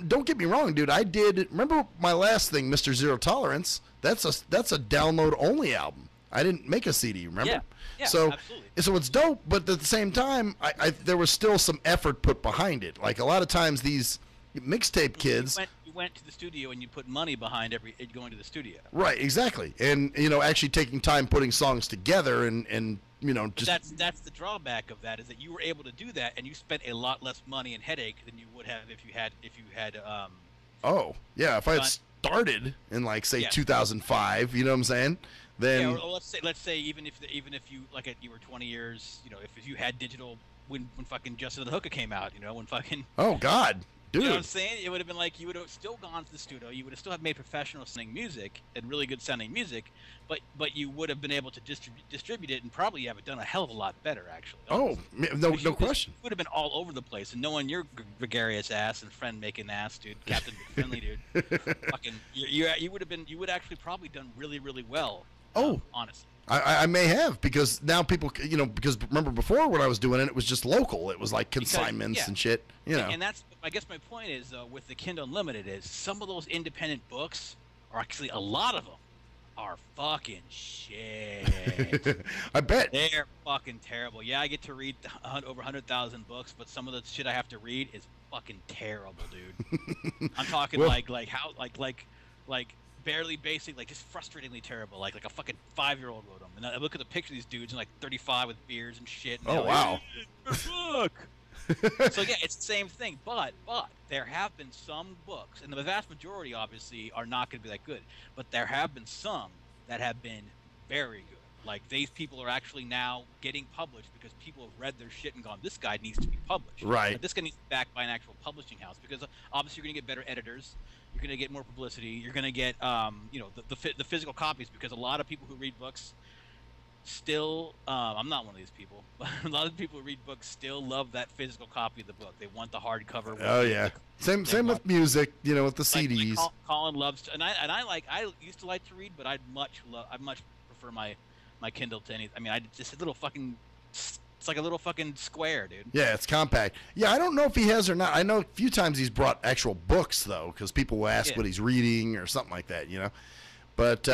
don't get me wrong, dude. I did remember my last thing, Mr. Zero Tolerance. That's a download only album. I didn't make a CD, remember? Yeah, so, absolutely. So it's dope, but at the same time, there was still some effort put behind it. Like a lot of times, these mixtape kids. You went to the studio and you put money behind going to the studio. Right, exactly, and you know, actually taking time putting songs together and you know, just. That's the drawback of that, is that you were able to do that, and you spent a lot less money and headache than you would have if you had. Oh yeah, if I had started in like say 2005, you know what I'm saying? Then or let's say even if you you were 20 years, you know, if you had digital when fucking Justice of the Hooker came out, you know, when fucking. Oh God, dude. You know what I'm saying? It would have been like you would have still gone to the studio. You would have still have made professional sounding music and really good sounding music, but you would have been able to distribute it and probably have it done a hell of a lot better, actually. Honestly. No question. You would have been all over the place, and knowing your gregarious ass and friend making ass, dude, Captain McFinley, dude, fucking, you would actually probably done really, really well. Honestly. I may have, because now people, you know, because remember before when I was doing it, it was just local. It was like consignments and shit, you know. And that's, I guess my point is, with the Kindle Unlimited, is some of those independent books are actually, a lot of them are fucking shit. I bet. They're fucking terrible. Yeah, I get to read over 100,000 books, but some of the shit I have to read is fucking terrible, dude. I'm talking Well- like barely basic, like just frustratingly terrible. Like a fucking 5-year-old wrote them. And I look at the picture of these dudes and like 35 with beards and shit. And Oh, they're wow. Like, fuck. So yeah, it's the same thing, but there have been some books, and the vast majority obviously are not going to be that good, but there have been some that have been very good. Like these people are actually now getting published because people have read their shit and gone, this guy needs to be published. Right. But this guy needs to be backed by an actual publishing house because obviously you're going to get better editors, you're going to get more publicity, you're going to get the physical copies, because a lot of people who read books still, I'm not one of these people, but a lot of people who read books still love that physical copy of the book. They want the hardcover. Oh yeah. Same with music, with the CDs. Like Colin loves to, and I used to like to read, but I much prefer my Kindle to any. I mean, just a little fucking. It's like a little fucking square, dude. Yeah, it's compact. Yeah, I don't know if he has or not. I know a few times he's brought actual books though, because people will ask what he's reading or something like that, But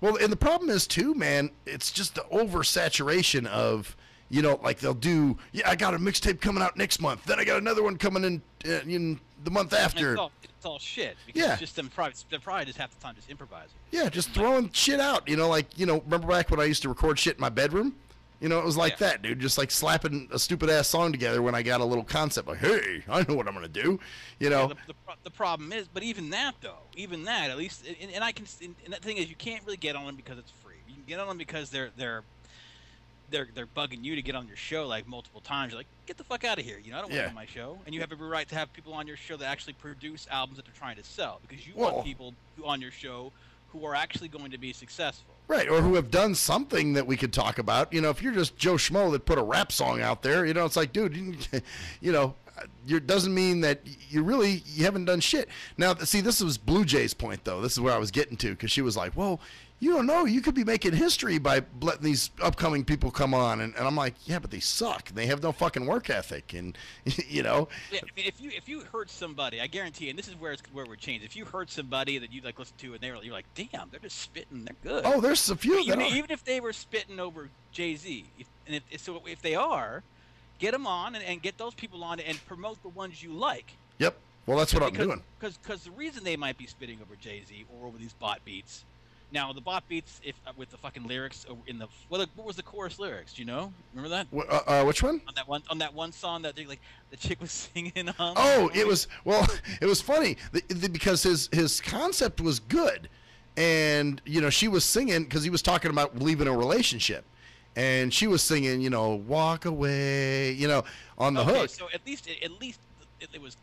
well, and the problem is too, man. It's just the oversaturation of, like they'll do. Yeah, I got a mixtape coming out next month. Then I got another one coming in the month after. It's all shit. Because it's just them probably just half the time just improvising. Yeah, just throwing shit out. Remember back when I used to record shit in my bedroom? It was like that, dude. Just like slapping a stupid ass song together when I got a little concept. Like, hey, I know what I'm gonna do. The problem is, but even that at least, and I can. And the thing is, you can't really get on them because it's free. You can get on them because they're bugging you to get on your show like multiple times. You're like, get the fuck out of here. I don't want you on my show. And you have every right to have people on your show that actually produce albums that they're trying to sell, because you want people on your show who are actually going to be successful. Right, or who have done something that we could talk about. If you're just Joe Schmo that put a rap song out there, it's like, dude, it doesn't mean that you haven't done shit. Now, see, this was Blue Jay's point, though. This is where I was getting to, because she was like, well, you don't know. You could be making history by letting these upcoming people come on. And I'm like, yeah, but they suck. They have no fucking work ethic. And, Yeah, I mean, if you heard somebody, I guarantee, and this is where we're changed. If you heard somebody that you listen to, and you're like, damn, they're just spitting, they're good. Oh, there's a few. Even if they were spitting over Jay-Z, if they are, get them on and get those people on and promote the ones you like. Yep. Well, that's what I'm doing. Because the reason they might be spitting over Jay-Z or over these bot beats. Now the bot beats, with the fucking lyrics in the what was the chorus lyrics? Do you know? Remember that? Which one? On that one song that the chick was singing on. Oh, it was funny because his concept was good, and she was singing because he was talking about leaving a relationship, and she was singing walk away on the hook. So at least it was.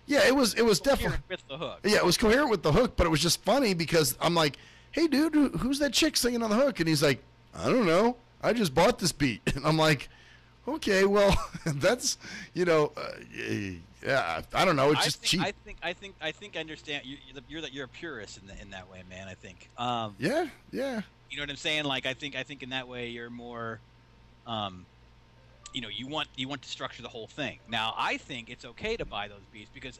Yeah, it was definitely with the hook. Yeah, it was coherent with the hook, but it was just funny because I'm like, hey, dude, who's that chick singing on the hook? And he's like, I don't know. I just bought this beat. And I'm like, okay, well, that's, yeah, I don't know. It's just cheap. I think I understand. You're a purist in that way, man. I think. Yeah. You know what I'm saying? Like, I think in that way you're more, you want to structure the whole thing. Now, I think it's okay to buy those beats because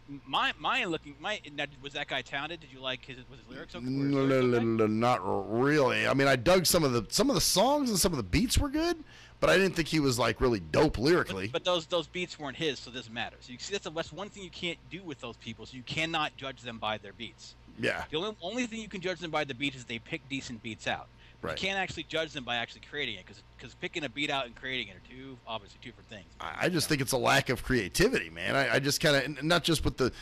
was that guy talented? Did you like was his lyrics okay? No, not really. I mean, I dug some of the songs and some of the beats were good, but I didn't think he was like really dope lyrically. But those beats weren't his, so it doesn't matter. So you see, that's one thing you can't do with those people. So you cannot judge them by their beats. Yeah. The only thing you can judge them by the beats is they pick decent beats out. Right. You can't actually judge them by actually creating it because picking a beat out and creating it are obviously two different things. I just think it's a lack of creativity, man. I just kind of, not just with the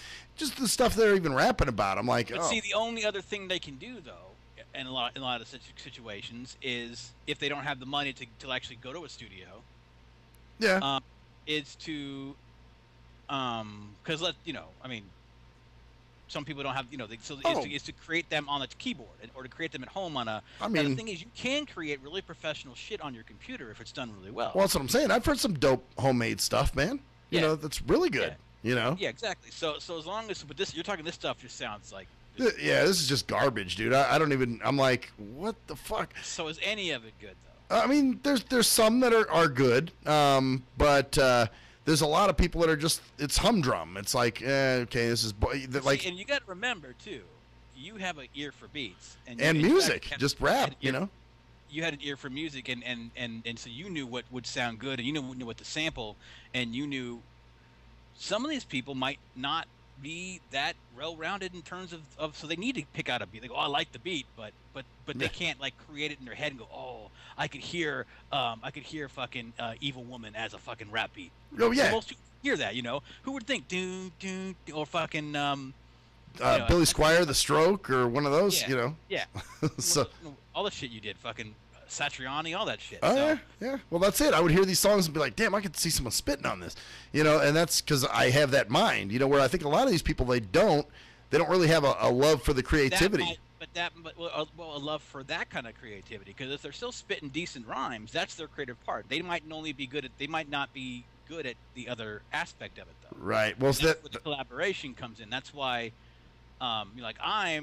stuff they're even rapping about. I'm like, but see, the only other thing they can do though, in a lot of situations, is if they don't have the money to actually go to a studio. Yeah. Is to, because I mean. Some people don't have, is to create them on a keyboard or to create them at home on a. I mean, the thing is, you can create really professional shit on your computer if it's done really well. Well, that's what I'm saying. I've heard some dope homemade stuff, man. You know, that's really good. Yeah, exactly. So as long as, but this, you're talking, this stuff just sounds like. Yeah, this is just garbage, dude. I don't even. I'm like, what the fuck? So is any of it good though? I mean, there's some that are good, but. There's a lot of people that are just, it's humdrum. It's like, okay, this is like. See, and you got to remember too, you have an ear for beats and you, music, just rap, you know. You had an ear for music, and so you knew what would sound good, and you knew what to sample, and you knew some of these people might not be that well-rounded in terms of so they need to pick out a beat. They go, oh, I like the beat, but they can't like create it in their head and go, oh, I could hear fucking Evil Woman as a fucking rap beat. Oh yeah. So most people hear that, you know. Who would think do or fucking Billy Squier, The Stroke, or one of those, yeah, you know. Yeah. So all the shit you did, fucking Satriani, all that shit. Oh so. yeah. Well, that's it. I would hear these songs and be like, damn, I could see someone spitting on this, you know. And that's because I have that mind, you know, where I think a lot of these people they don't really have a love for the creativity. A love for that kind of creativity, because if they're still spitting decent rhymes, that's their creative part. They might not be good at the other aspect of it, though. Right. Well, so that's where the collaboration comes in. That's why, you're like, I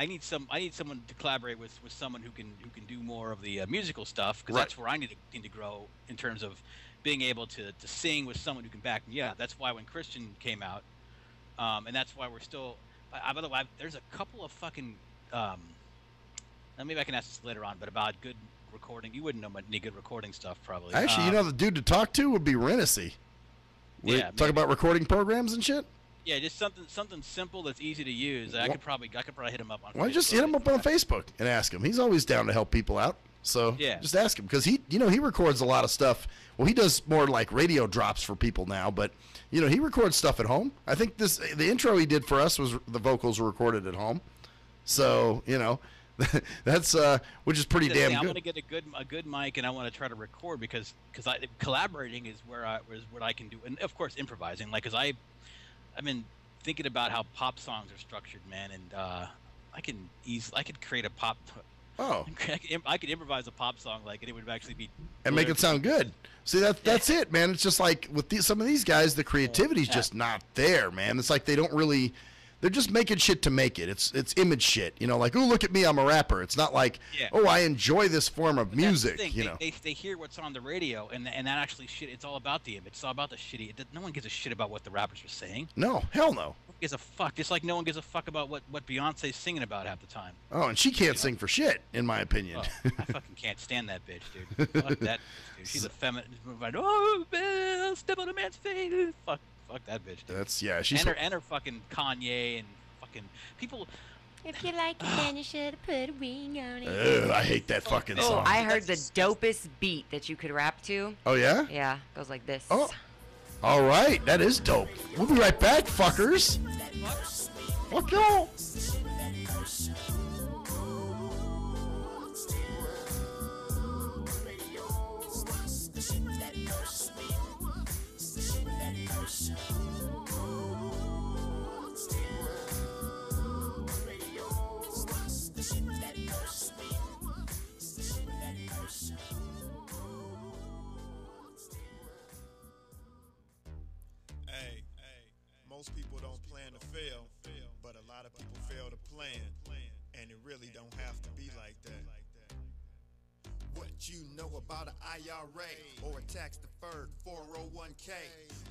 need someone to collaborate with someone who can do more of the musical stuff, because that's where I need to grow in terms of being able to sing with someone who can back me up. That's why when Christian came out, and that's why we're still. There's a couple of fucking. Maybe I can ask this later on, but about good recording, you wouldn't know any good recording stuff probably. Actually, you know, the dude to talk to would be Renacy. Yeah, talk about recording programs and shit. Yeah, just something simple that's easy to use. I could probably hit him up on. Why just hit him up on Facebook and ask him? He's always down to help people out. So yeah, just ask him, because he records a lot of stuff. Well, he does more like radio drops for people now, but you know, he records stuff at home. I think the intro he did for us was the vocals were recorded at home. So you know, that's which is pretty damn good. I want to get a good mic, and I want to try to record because collaborating is what I can do, and of course improvising. Like, because I've been thinking about how pop songs are structured, man, and I could create a pop. Oh, I could improvise a pop song like it would actually be and make it sound good. See, that's it, man. It's just like with some of these guys, the creativity's just not there, man. It's like they don't really. They're just making shit to make it. It's image shit, you know. Like, oh, look at me, I'm a rapper. It's not like, oh, I enjoy this form of music, you know. They hear what's on the radio, and that actually shit. It's all about the image. It's all about the shitty. No one gives a shit about what the rappers are saying. No, hell no. No one gives a fuck. Just like no one gives a fuck about what Beyonce's singing about half the time. Oh, and she can't sing for shit, in my opinion. Oh, I fucking can't stand that bitch, dude. Fuck that bitch, dude. She's a feminist. Oh, step on a man's face. Fuck that bitch, dude. She's and her fucking Kanye and fucking people. If you like it, then you should have put a ring on it. Ugh, I hate that fucking song. I heard the dopest beat that you could rap to. Oh yeah? Yeah, goes like this. Oh, all right, that is dope. We'll be right back, fuckers. Fuck y'all. Most people don't plan to fail, but a lot of people fail to plan, and it really don't have to be like that. What you know about an IRA or a tax-deferred 401k?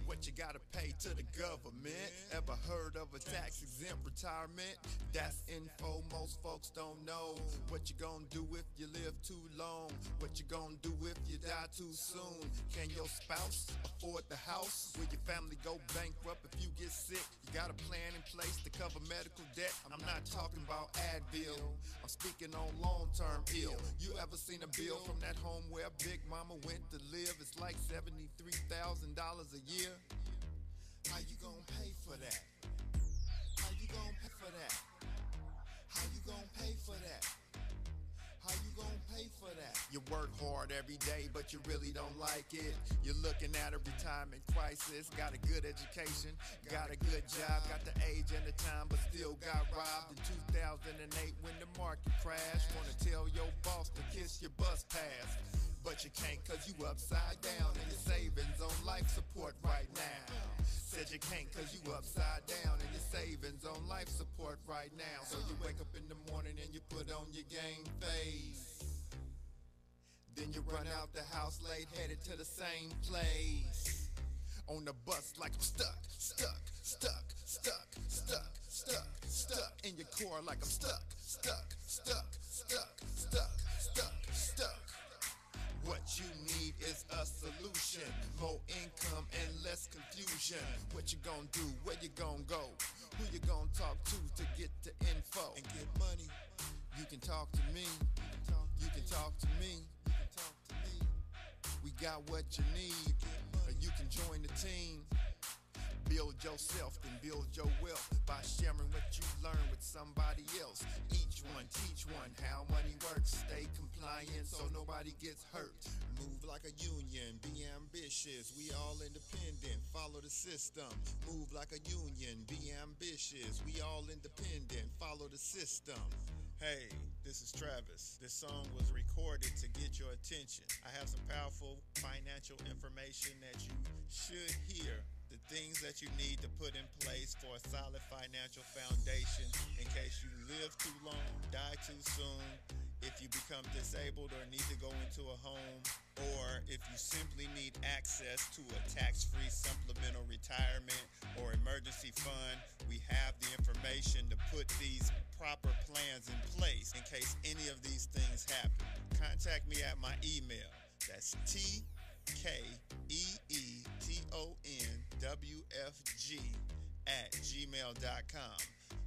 What you gotta pay to the government? Ever heard of a tax-exempt retirement? That's info most folks don't know. What you gonna do if you live too long? What you gonna do if you die too soon? Can your spouse afford the house? Will your family go bankrupt if you get sick? You got a plan in place to cover medical debt? I'm not talking about Advil, I'm speaking on long-term ill. You ever seen a bill from that home where Big Mama went to live? It's like $73,000 a year. How you gonna pay for that? How you gonna pay for that? How you gonna pay for that? How you gonna pay for that? You work hard every day, but you really don't like it. You're looking at a retirement crisis. Got a good education, got a good job, got the age and the time, but still got robbed in 2008 when the market crashed. Wanna tell your boss to kiss your bus pass, but you can't cause you upside down and your savings on life support right now. Said you can't cause you upside down and your savings on life support right now. So you wake up in the morning and you put on your game face. Then you run out the house late, headed to the same place. On the bus like I'm stuck. in your core like I'm stuck. What you need is a solution, more income and less confusion. What you gonna do, where you gonna go, who you gonna talk to get the info and get money. You can talk to me, you can talk to me. We got what you need, or you can join the team. Build yourself, then build your wealth by sharing what you learn with somebody else. Each one, teach one how money works. Stay compliant so nobody gets hurt. Move like a union, be ambitious. We all independent, follow the system. Move like a union, be ambitious. We all independent, follow the system. Hey, this is Travis. This song was recorded to get your attention. I have some powerful financial information that you should hear. The things that you need to put in place for a solid financial foundation in case you live too long, die too soon, if you become disabled or need to go into a home, or if you simply need access to a tax-free supplemental retirement or emergency fund. We have the information to put these proper plans in place in case any of these things happen. Contact me at my email. That's tkeetonwfg@gmail.com.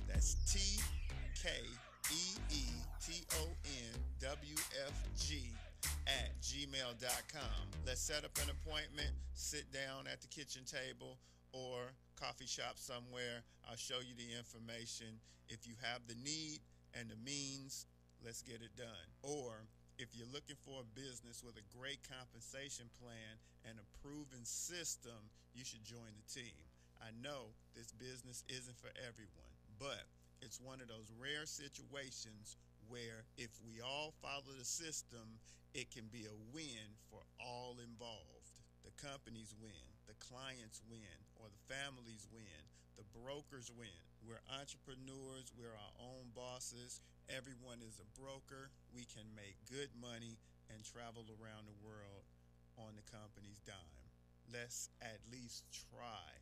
That's tkeetonwfg@gmail.com. Let's set up an appointment, sit down at the kitchen table or coffee shop somewhere. I'll show you the information. If you have the need and the means, let's get it done. Or if you're looking for a business with a great compensation plan and a proven system, you should join the team. I know this business isn't for everyone, but it's one of those rare situations where if we all follow the system, it can be a win for all involved. The companies win, the clients win, or the families win, the brokers win. We're entrepreneurs, we're our own bosses. Everyone is a broker. We can make good money and travel around the world on the company's dime. Let's at least try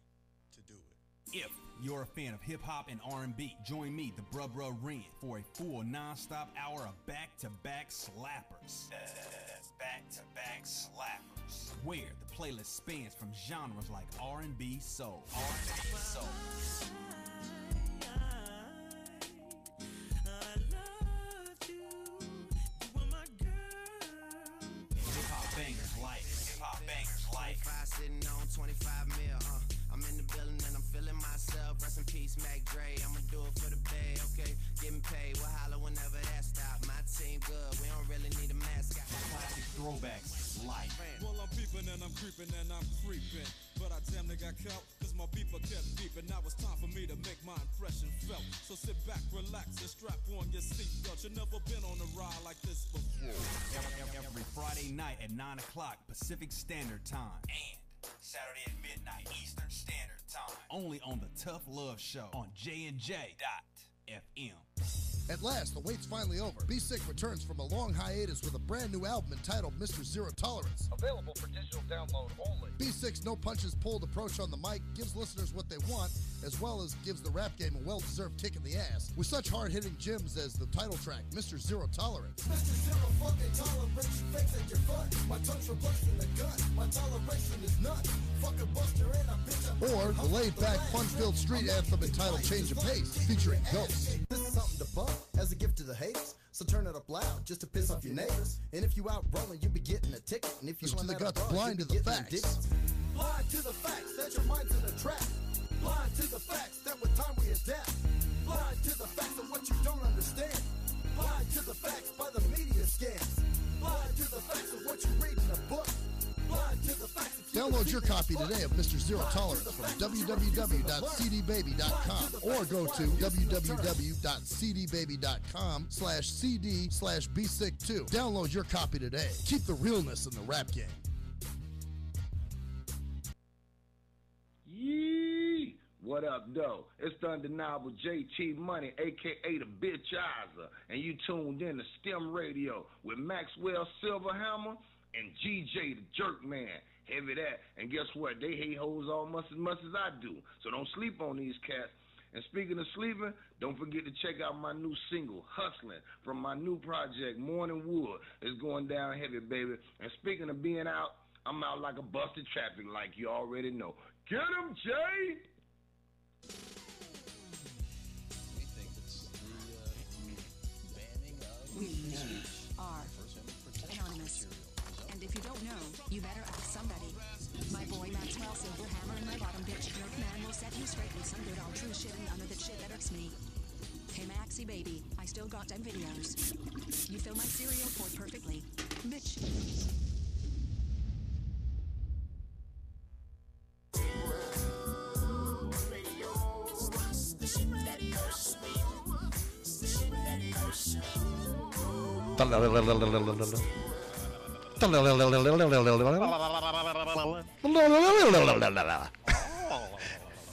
to do it. If you're a fan of hip-hop and R&B, join me, the Bruh Ren, for a full non-stop hour of back-to-back slappers. That's back-to-back slappers. Where the playlist spans from genres like R&B, soul. R&B, soul. Hip-hop bangers like. 25 sitting on 25 mil, I'm in the building and I'm feeling myself. Rest in peace, Mac Dre. I'ma do it for the bay, okay? Getting paid, we'll holler whenever that stop. My team good, we don't really need a mascot. Classic throwbacks like. Well, I'm peeping and I'm creeping and I'm creeping. But I damn near got caught, cause my beeper kept beeping. Now it's time for me to make my impression felt. So sit back, relax, and strap on your seatbelt. You've never been on a ride like this before. Every Friday night at 9 o'clock Pacific Standard Time. And Saturday at midnight Eastern Standard Time. Only on the Tough Love Show on JNJ.FM. At last, the wait's finally over. Be Sick returns from a long hiatus with a brand new album entitled Mr. Zero Tolerance. Available for digital download only. Be Sick's no punches pulled approach on the mic gives listeners what they want, as well as gives the rap game a well-deserved kick in the ass, with such hard-hitting gems as the title track, Mr. Zero Tolerance. Mr. Zero fucking tolerance, you fakes at your fun. My tongue's replacing the gun. My toleration is none. Fuck a buster and a bitch. Or the laid-back, fun-filled street anthem entitled Change of Pace, featuring Ghost. This is something to bump as a gift to the haters. So turn it up loud just to piss off your neighbors. And if you out rolling, you be getting a ticket. And if you to the guts, blind to the facts. Blind to the facts that your mind's in a trap. Blind to the facts that with time we adapt. Blind to the facts of what you don't understand. Blind to the facts by the media scams. Blind to the facts of what you read in a book. Blind to the facts. Download your copy today of Mr. Zero Tolerance from www.cdbaby.com or go to www.cdbaby.com/cd/bsick2. Download your copy today. Keep the realness in the rap game. Yee! What up, though? It's the undeniable JT Money, a.k.a. the Bitchizer, and you tuned in to Stim Radio with Maxwell Silverhammer and GJ the Jerk Man. Heavy that. And guess what? They hate hoes almost as much as I do. So don't sleep on these cats. And speaking of sleeping, don't forget to check out my new single, Hustling, from my new project, Morning Wood. It's going down heavy, baby. And speaking of being out, I'm out like a busted traffic like you already know. Get him, Jay! We are anonymous. And if you don't know, you better ask somebody. My boy Maxwell Silverhammer and my bottom bitch Nerf Man will set you straight with some good old true shit and none of that shit that irks me. Hey Maxie baby, I still got them videos. You fill my cereal port perfectly. Bitch.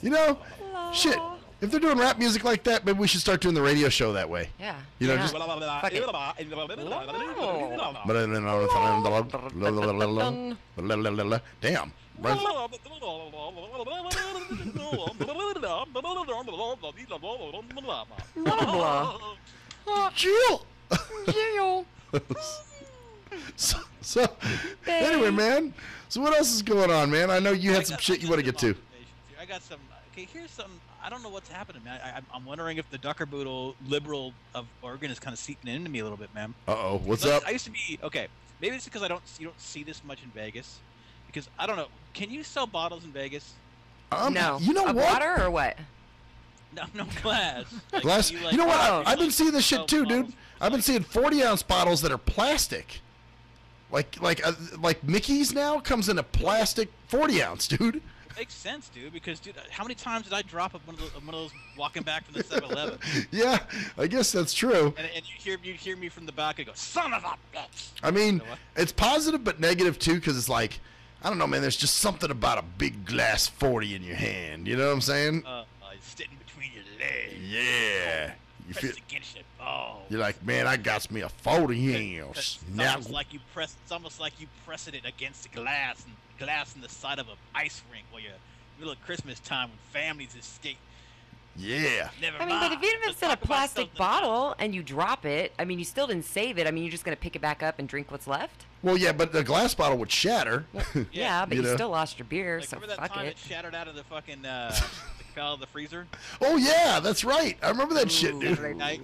You know, shit. If they're doing rap music like that, maybe we should start doing the radio show that way. Yeah. You know, Yeah. just. Fuck it. Damn. Jill. Jill. So anyway, man. So what else is going on, man? I know you had some shit you want to get to. I got some. Okay, here's something. I don't know what's happening, man. I'm wondering if the Duckerboodle liberal of Oregon is kind of seeping into me a little bit, man. Uh-oh, what's up? I used to be okay. Maybe it's because you don't see this much in Vegas. Because I don't know. Can you sell bottles in Vegas? No. You know Of what? water or what? No glass. Like, Glass. you, You know what? I've been seeing this sell shit too, dude. bottles? I've been seeing 40-ounce bottles that are plastic. Like Mickey's now comes in a plastic 40-ounce, dude. Makes sense, dude. Because, dude, how many times did I drop one of those walking back from the 7-Eleven? Yeah, I guess that's true. And you hear me from the back and go, son of a bitch. I mean, it's positive but negative too, because it's like, I don't know, man. There's just something about a big glass 40 in your hand. You know what I'm saying? Sitting between your legs. Yeah. You feel. Pressed against your balls. You're like, man, I got me a 40 ounce. It's Now, almost like you pressing it against the glass in the side of an ice rink while you're middle of Christmas time when families escape. yeah. Never I mean, but mind. if even if Let's it's in a talk about plastic something bottle and you drop it, I mean, you still didn't save it. I mean, you're just going to pick it back up and drink what's left? Well, yeah, but the glass bottle would shatter. Yeah, but you, know? still lost your beer, Like, so remember that fuck time it. it shattered out of the fucking out of the freezer? Oh yeah, that's right. I remember that shit, dude. Saturday night.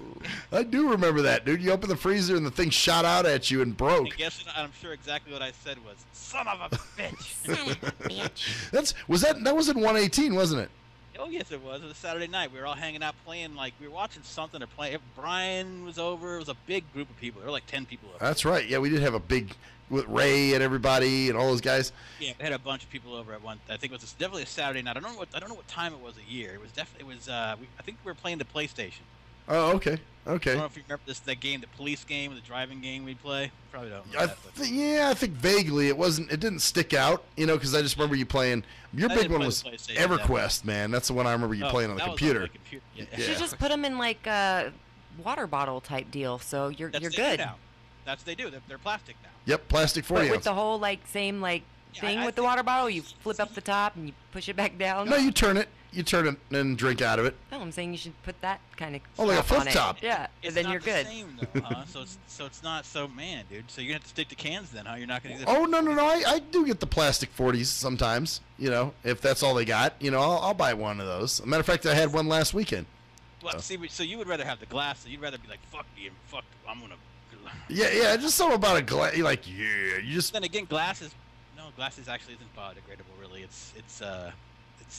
I do remember that, dude. You opened the freezer and the thing shot out at you and broke. And guess what? I'm sure exactly what I said was, son of a bitch. Son of a bitch. That was in 118, wasn't it? Oh, yes, it was. It was Saturday night. We were all hanging out playing, like, we were watching something or playing. Brian was over. It was a big group of people. There were like 10 people over. That's right. Yeah, we did have a big, with Ray and everybody and all those guys. Yeah, we had a bunch of people over at one. I think it was definitely a Saturday night. I don't know what time it was a year. It was definitely I think we were playing the PlayStation. Oh, okay. I don't know if you remember that game, the police game, the driving game we'd play. Probably don't. I think vaguely it didn't stick out, you know, because I just remember you playing. Your I big didn't one play was the PlayStation, EverQuest, man. That's the one I remember you playing on the that was computer. my computer. Yeah. You should just put them in like a water bottle type deal, so you're That's what they good. do now. That's what they do. They're plastic now. Yep, plastic 40 But ounce. with the whole like same like thing with the water bottle, you flip up the top and you push it back down. No, you turn it and drink out of it. No, I'm saying you should put that kind of. Oh, like a flip on it. top. Yeah, It's and then not you're the good. Same, though, huh? So it's not so man, dude. So you're gonna have to stick to cans then, huh? You're not gonna. Do Oh no! I do get the plastic 40s sometimes. You know, if that's all they got, you know, I'll buy one of those. As a matter of fact, I had one last weekend. Well, see, so you would rather have the glass. So you'd rather be like, fuck you, fuck. I'm gonna. Yeah, just something about a glass. Like, yeah, you just. Then again, glass actually isn't biodegradable. Really, it's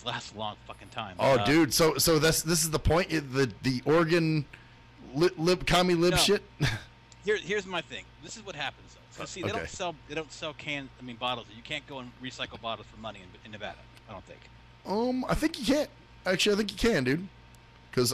lasts a long fucking time. Oh, dude. So this is the point. The Oregon commie lib shit. Here's my thing. This is what happens though. So see, they Okay. don't sell cans. I mean bottles. You can't go and recycle bottles for money in Nevada. I don't think. I think you can't. Actually, I think you can, dude. Because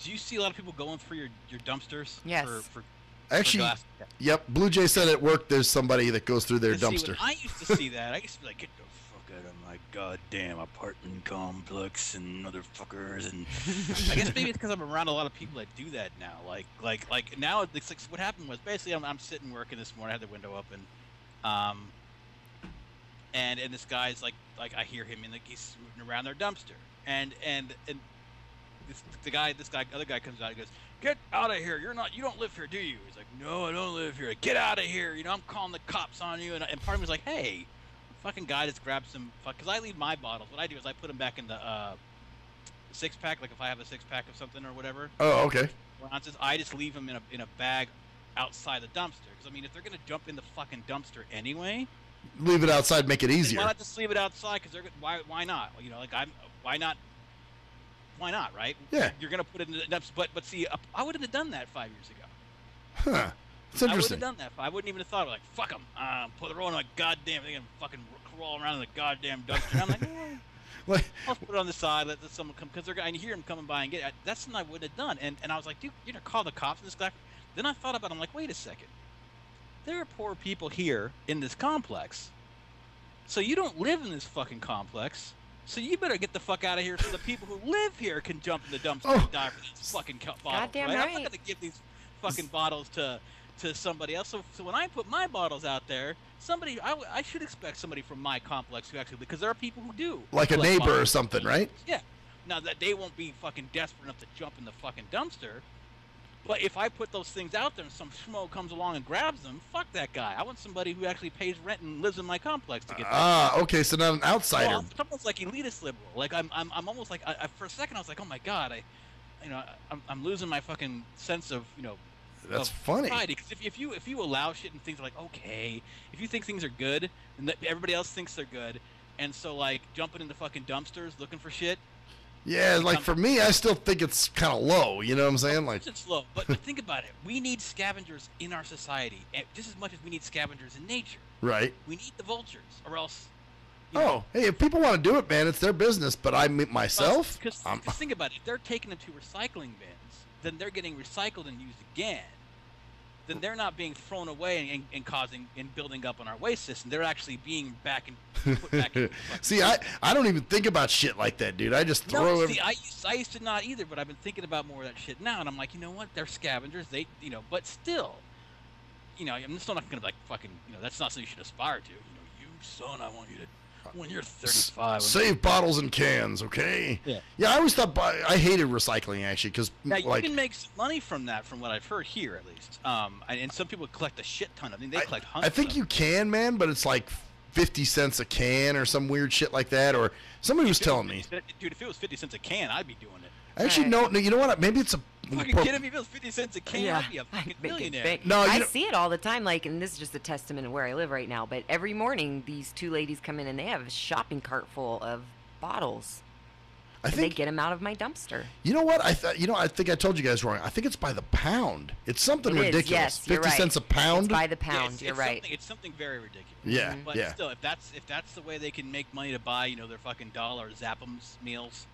do you see a lot of people going through your dumpsters? Yes. For Actually, glass? Yeah. yep. Blue Jay said at work there's somebody that goes through their And see, dumpster. when I used to see that. I used to be like, get the fuck out of my goddamn apartment complex and motherfuckers. And I guess maybe it's because I'm around a lot of people that do that now. Like now, it's like what happened was basically I'm sitting working this morning. I had the window open, and this guy's like I hear him and like he's rooting around their dumpster. and this other guy comes out and goes, "Get out of here! You don't live here, do you?" He's like, "No, I don't live here. Get out of here! I'm calling the cops on you." And part of me was like, "Hey, fucking guy just grabbed some because I leave my bottles. What I do is I put them back in the 6-pack, like if I have a 6-pack of something or whatever. Oh, okay. I just leave them in a bag outside the dumpster. Because I mean, if they're gonna jump in the fucking dumpster anyway, leave it outside, make it easier. Why not just leave it outside? Because why not? Why not? Why not? Right? Yeah. You're gonna put it in the dumpster, but see, I wouldn't have done that 5 years ago. Huh. It's interesting. I wouldn't have done that. I wouldn't even have thought of fuck them. Put the roll in a goddamn thing and fucking crawl around in the goddamn dumpster. And I'm like, I'll put it on the side, let someone come, because I hear them coming by and get it. That's something I wouldn't have done. And I was like, dude, you're going to call the cops on this guy? Then I thought about it. I'm like, wait a second. There are poor people here in this complex. So you don't live in this fucking complex. So you better get the fuck out of here so the people who live here can jump in the dumpster and die for these fucking bottles. Goddamn right? right. I'm not going to give these fucking bottles to somebody else. So when I put my bottles out there, I should expect somebody from my complex who actually, because there are people who do. Like a neighbor or something, right? Yeah. Now that they won't be fucking desperate enough to jump in the fucking dumpster. But if I put those things out there and some schmo comes along and grabs them, fuck that guy. I want somebody who actually pays rent and lives in my complex to get that. Okay, so not an outsider. Well, I'm almost like elitist liberal. Like I'm almost like for a second I was like, oh my god, I'm losing my fucking sense of That's funny. Because if you allow shit and things are like, okay, if you think things are good and that everybody else thinks they're good, and so like jumping into fucking dumpsters looking for shit. Yeah, like for me, I still think it's kind of low. You know what I'm saying? Like it's low, but think about it. We need scavengers in our society just as much as we need scavengers in nature. Right. We need the vultures, or else. Hey, if people want to do it, man, it's their business. But myself, because think about it. If they're taking them to recycling bins, then they're getting recycled and used again. Then they're not being thrown away and causing and building up on our waste system. They're actually being put back in. See, I don't even think about shit like that, dude. I just throw it. See, I used to not either, but I've been thinking about more of that shit now, and I'm like, you know what? They're scavengers. But still, I'm still not gonna fucking, that's not something you should aspire to. You son, I want you to. When you're 35, save bottles and cans, okay? Yeah. Yeah, I always thought I hated recycling actually, because now you can make some money from that, from what I've heard here at least. And some people collect a shit ton of them. They collect hundreds. I think you can, man, but it's like 50 cents a can or some weird shit like that. Or somebody was telling me. Dude, if it was 50 cents a can, I'd be doing it. Actually, no. You know what? Maybe it's a. Fucking kidding me? If it was 50 cents a can, I'd be a fucking millionaire. No, I see it all the time. And this is just a testament of where I live right now. But every morning, these two ladies come in and they have a shopping cart full of bottles. They get them out of my dumpster. You know what? I think I told you guys wrong. I think it's by the pound. It's something ridiculous. Yes, 50 cents a pound. It's by the pound. Yeah, you're right. It's something very ridiculous. Yeah. But still, if that's the way they can make money to buy, their fucking dollar Zappums meals.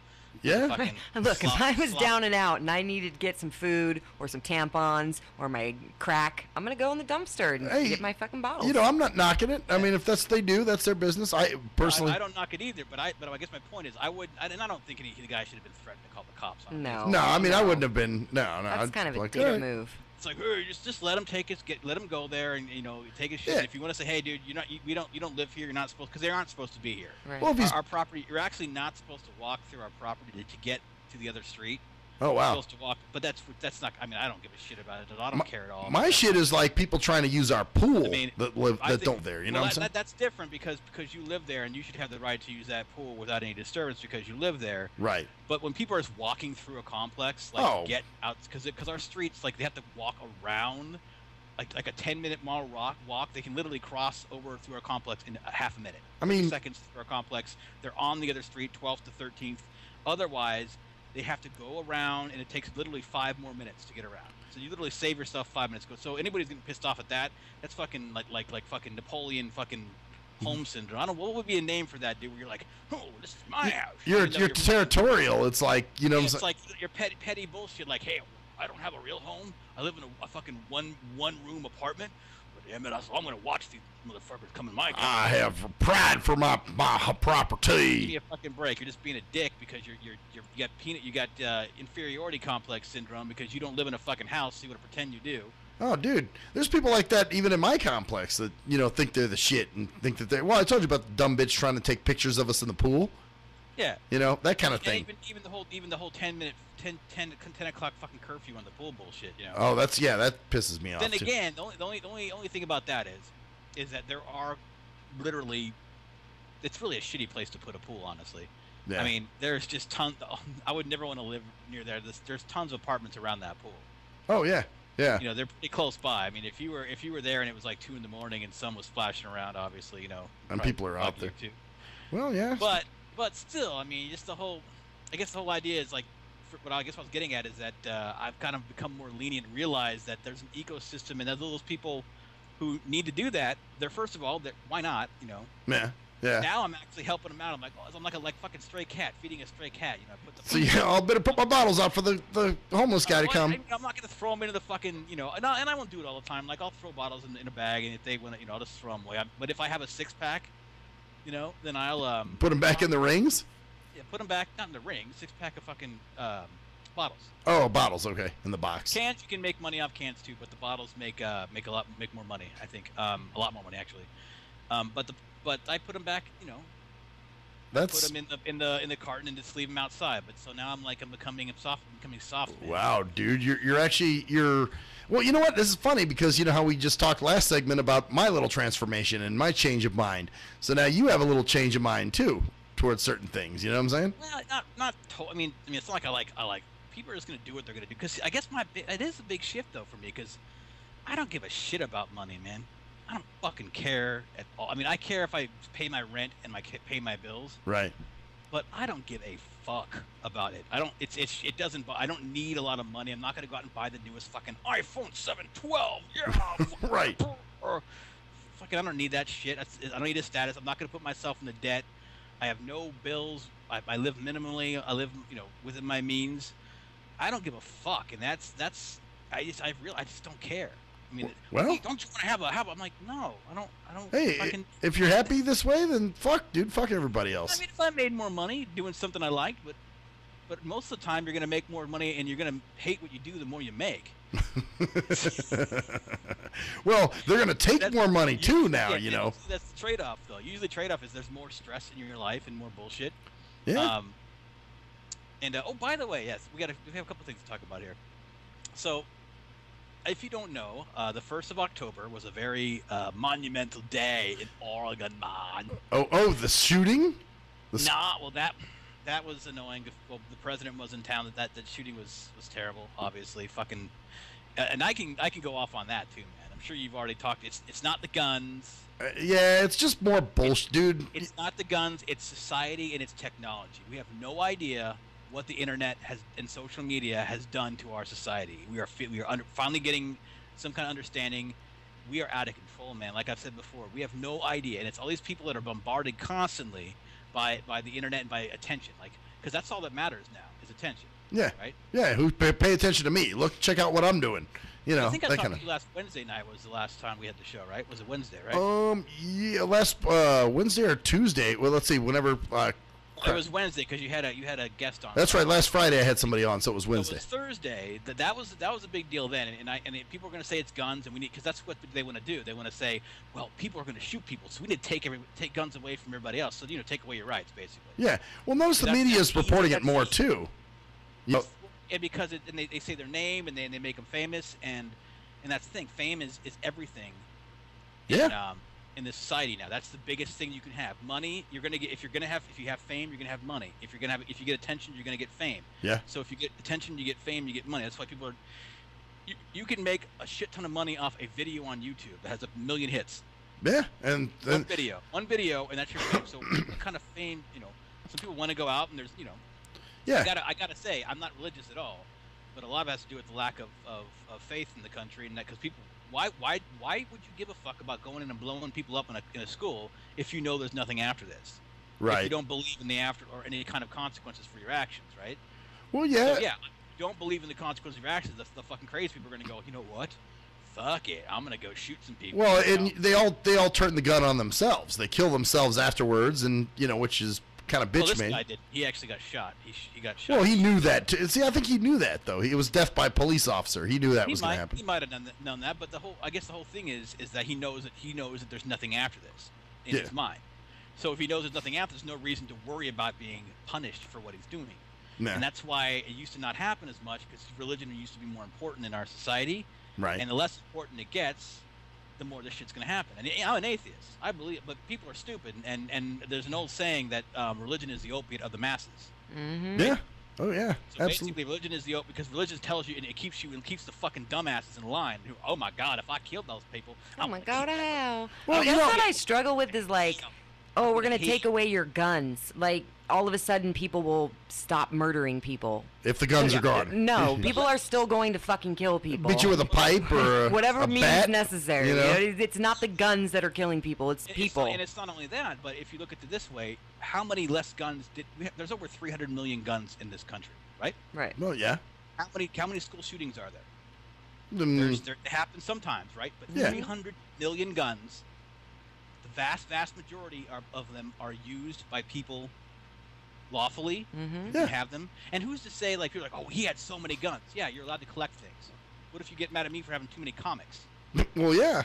Yeah. Look, if I was down and out and I needed to get some food or some tampons or my crack, I'm gonna go in the dumpster and get my fucking bottles. I'm not knocking it. I mean, if that's what they do, that's their business. I personally, I don't knock it either. But I guess my point is, I don't think any guy should have been threatened to call the cops on him. No, I mean, I wouldn't have been. No. That's kind of a dick move. It's like, hey, just let him let him go there and take his shit. Yeah. If you want to say, hey, dude, you don't live here. You're not supposed, because they aren't supposed to be here. Right. Well, our property, you're actually not supposed to walk through our property to get to the other street. Oh wow. You're supposed to walk, but that's not. I mean, I don't give a shit about it. I don't care at all. My shit is like people trying to use our pool that don't there. You know what I'm saying? That's different because you live there and you should have the right to use that pool without any disturbance because you live there. Right. But when people are just walking through a complex, get out because our streets they have to walk around, like a 10-minute mile walk. They can literally cross over through our complex in a half a minute. I mean, 30 seconds through our complex. They're on the other street, 12th to 13th. Otherwise, they have to go around, and it takes literally 5 more minutes to get around. So you literally save yourself 5 minutes. So anybody's getting pissed off at that, that's fucking like fucking Napoleon fucking home syndrome. I don't know, what would be a name for that, dude? Where you're like, oh, this is my house. You're territorial. It's like, it's like your petty bullshit. Like, hey, I don't have a real home. I live in a fucking one room apartment. But damn it, I'm gonna watch these motherfuckers come in my house. I have pride for my property. Give me a fucking break. You're just being a dick because you got inferiority complex syndrome because you don't live in a fucking house. So you want to pretend you do. Oh, dude, there's people like that even in my complex that think they're the shit and think that they're. Well, I told you about the dumb bitch trying to take pictures of us in the pool. Yeah. You know, that kind of thing. Even the whole 10 o'clock fucking curfew on the pool bullshit. You know. Oh, that pisses me off. Then again, the only thing about that is that there are literally, it's really a shitty place to put a pool, honestly. Yeah. I mean, there's just tons. I would never want to live near there. There's tons of apartments around that pool. Oh yeah, yeah. You know, they're pretty close by. I mean, if you were there and it was like 2 a.m. and sun was splashing around, obviously, you know. And people are out there too. Well, yeah. But still, I mean, just the whole idea is like, what I guess what I was getting at is that I've kind of become more lenient and realized that there's an ecosystem and those people who need to do that. They're first of all, why not? You know. Yeah. Yeah. Now I'm actually helping them out. I'm like a fucking stray cat, feeding a stray cat. You know, I put the. So yeah, I'll better put my bottles out for the homeless guy to come. I'm not gonna throw them into the fucking, you know, and I won't do it all the time. Like I'll throw bottles in a bag, and if they want to, you know, I'll just throw them away. But if I have a 6-pack, you know, then I'll put them back in the rings. Yeah, put them back, not in the ring. 6-pack of fucking bottles. Oh, bottles, okay, in the box. Cans, you can make money off cans too, but the bottles make more money. I think a lot more money actually. But I put them back, you know. That's... Put them in the carton and just leave them outside. But so now I'm becoming soft. Man. Wow, dude, you're. Well, you know what? This is funny because you know how we just talked last segment about my little transformation and my change of mind. So now you have a little change of mind too towards certain things. You know what I'm saying? Well, not. I mean, it's not like I like. People are just gonna do what they're gonna do. Because I guess it is a big shift though for me because I don't give a shit about money, man. I don't fucking care at all. I mean, I care if I pay my rent and pay my bills. Right. But I don't give a fuck about it. I don't. It doesn't. I don't need a lot of money. I'm not gonna go out and buy the newest fucking iPhone 7 12. Yeah. Right. Or fucking, I don't need that shit. I don't need a status. I'm not gonna put myself in the debt. I have no bills. I live minimally. I live, you know, within my means. I don't give a fuck, and that's. I just don't care. I mean, well, hey, don't you want to have a? I'm like, no, I don't. Hey, fucking, if you're happy this way, then fuck, dude, fuck everybody else. I mean, if I made more money doing something I liked, but most of the time you're gonna make more money and you're gonna hate what you do the more you make. Well, they're gonna take more money too now, you know. That's the trade-off, though. Usually, the trade-off is there's more stress in your life and more bullshit. Yeah. Oh, by the way, yes, we have a couple things to talk about here. So. If you don't know, the 1st of October was a very monumental day in Oregon, man. Oh, the shooting? Well, that was annoying. Well, the president was in town. That shooting was terrible, obviously. Fucking, and I can go off on that too, man. I'm sure you've already talked. It's not the guns. Yeah, it's just more bullshit, dude. It's not the guns. It's society and it's technology. We have no idea what the internet and social media has done to our society. We are finally getting some kind of understanding. We are out of control, man. Like I've said before, we have no idea, and it's all these people that are bombarded constantly by the internet and by attention, like, because that's all that matters now is attention. Yeah. Right. Yeah. Who pay attention to me? Look, check out what I'm doing. You know. I think I that talked kind to of. you last Wednesday night was the last time we had the show, right? Was it Wednesday, right? Yeah, last Wednesday or Tuesday. Well, let's see. Whenever. It was Wednesday because you had a guest on. That's right. Last Friday I had somebody on, so it was Wednesday. It was Thursday. That was a big deal then, and people are going to say it's guns, and we need, because that's what they want to do. They want to say, well, people are going to shoot people, so we need to take guns away from everybody else. So take away your rights, basically. Yeah. Well, notice the media is reporting it more too. And because they say their name and they make them famous, and that's the thing. Fame is everything. Yeah. In this society now, that's the biggest thing you can have. Money, you're gonna get. If you have fame, you're gonna have money. If you get attention, you're gonna get fame. Yeah. So if you get attention, you get fame, you get money. That's why people are. You can make a shit ton of money off a video on YouTube that has 1 million hits. Yeah, and one video, and that's your fame. So what kind of fame, some people want to go out and there's, Yeah. I gotta say, I'm not religious at all, but a lot of it has to do with the lack of faith in the country, and that because people. Why would you give a fuck about going in and blowing people up in a school if you know there's nothing after this? Right. If you don't believe in the after or any kind of consequences for your actions, right? Well, yeah. So, yeah, if you don't believe in the consequences of your actions, the fucking crazy people are going to go, you know what? Fuck it, I'm going to go shoot some people. Well, and they all turn the gun on themselves. They kill themselves afterwards, and which is kind of bitch this made. Guy did. He actually got shot. He got shot. Well, he knew that. See, I think he knew that though. He was death by police officer. He knew that was going to happen. He might have known that, but I guess the whole thing is that he knows that there's nothing after this in his mind. So if he knows there's nothing after, there's no reason to worry about being punished for what he's doing. Nah. And that's why it used to not happen as much, because religion used to be more important in our society. Right. And the less important it gets, the more this shit's going to happen. And I'm an atheist. I believe, but people are stupid. And there's an old saying that religion is the opiate of the masses. Mm-hmm. Yeah. Oh yeah. So Absolutely. basically, religion is the opiate, because religion tells you, and it keeps the fucking dumbasses in line. Who, oh my God, if I killed those people, Oh my God, hell. Well, That's what I struggle with is like, oh, we're going to hate take away your guns. Like, all of a sudden, people will stop murdering people. If the guns are gone. No, people are still going to fucking kill people. Beat you with a pipe or whatever a means bat, necessary. you know? It's not the guns that are killing people. It's people. And it's not only that, but if you look at it this way, how many less guns did we have? There's over 300 million guns in this country, right? Right. Well, yeah. How many school shootings are there? Mm, They happen sometimes, right? But Yeah. 300 million guns. The vast majority of them are used by people lawfully Mm-hmm. who can have them. And who's to say, like, you're like, oh, he had so many guns. Yeah, you're allowed to collect things. What if you get mad at me for having too many comics? well, yeah.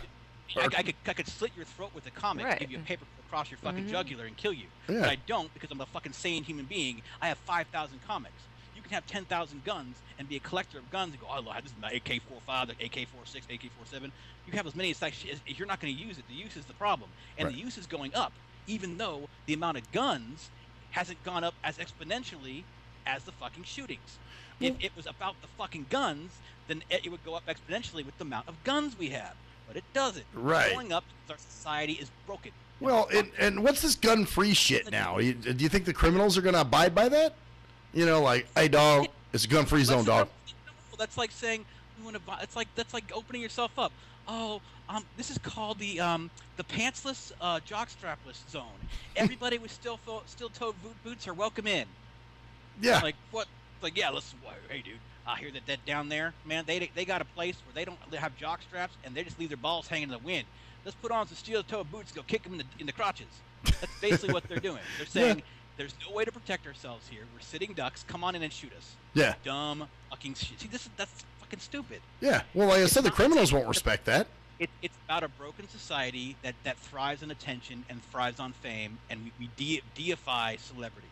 I could slit your throat with a comic, Right. give you a paper across your fucking Mhm. jugular and kill you. Yeah. But I don't, because I'm a fucking sane human being. I have 5,000 comics. You can have 10,000 guns and be a collector of guns and go, oh, look, this is my AK-45, the AK-46, AK-47. You can have as many as if you're not going to use it. The use is the problem. And Right. the use is going up, even though the amount of guns hasn't gone up as exponentially as the fucking shootings. If it was about the fucking guns, then it would go up exponentially with the amount of guns we have. But it doesn't. Right. It's going up because our society is broken. Well, and what's this gun-free shit now? Do you think the criminals are going to abide by that? You know, like, hey, dog, it's a gun-free zone, dog. That's like saying you want to buy. That's like opening yourself up. Oh, this is called the pantsless, jockstrapless zone. Everybody with steel-toed boots are welcome in. Yeah. Like what? Like yeah, listen. Hey, dude, I hear that down there, man. They got a place where they have jock straps and they just leave their balls hanging in the wind. Let's put on some steel-toed boots and go kick them in the crotches. That's basically what they're doing. They're saying there's no way to protect ourselves here. We're sitting ducks. Come on in and shoot us. Yeah. Dumb fucking shit. See, that's fucking stupid. Yeah. Well, like I said, the criminals won't respect that. It's about a broken society that thrives on attention and thrives on fame, and we deify celebrity,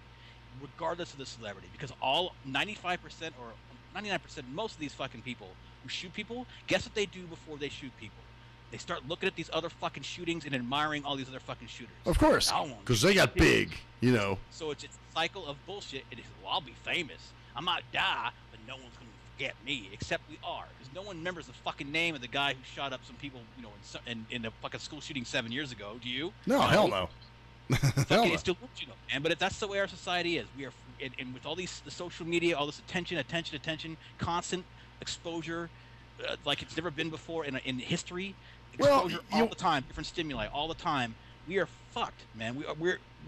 regardless of the celebrity, because all 95% or 99%, most of these fucking people who shoot people, guess what they do before they shoot people? They start looking at these other fucking shootings and admiring all these other fucking shooters. Of course, I want because they got big, you know. So it's a cycle of bullshit. It is, well, I'll be famous. I might die, but no one's going to forget me, except we are. Because no one remembers the fucking name of the guy who shot up some people, you know, in a fucking school shooting 7 years ago. Do you? No, hell no. Fucking, it's delusional, man. But that's the way our society is. We are, and with all the social media, all this attention, constant exposure, like it's never been before in history. Exposure all the time, different stimuli all the time. We are fucked, man.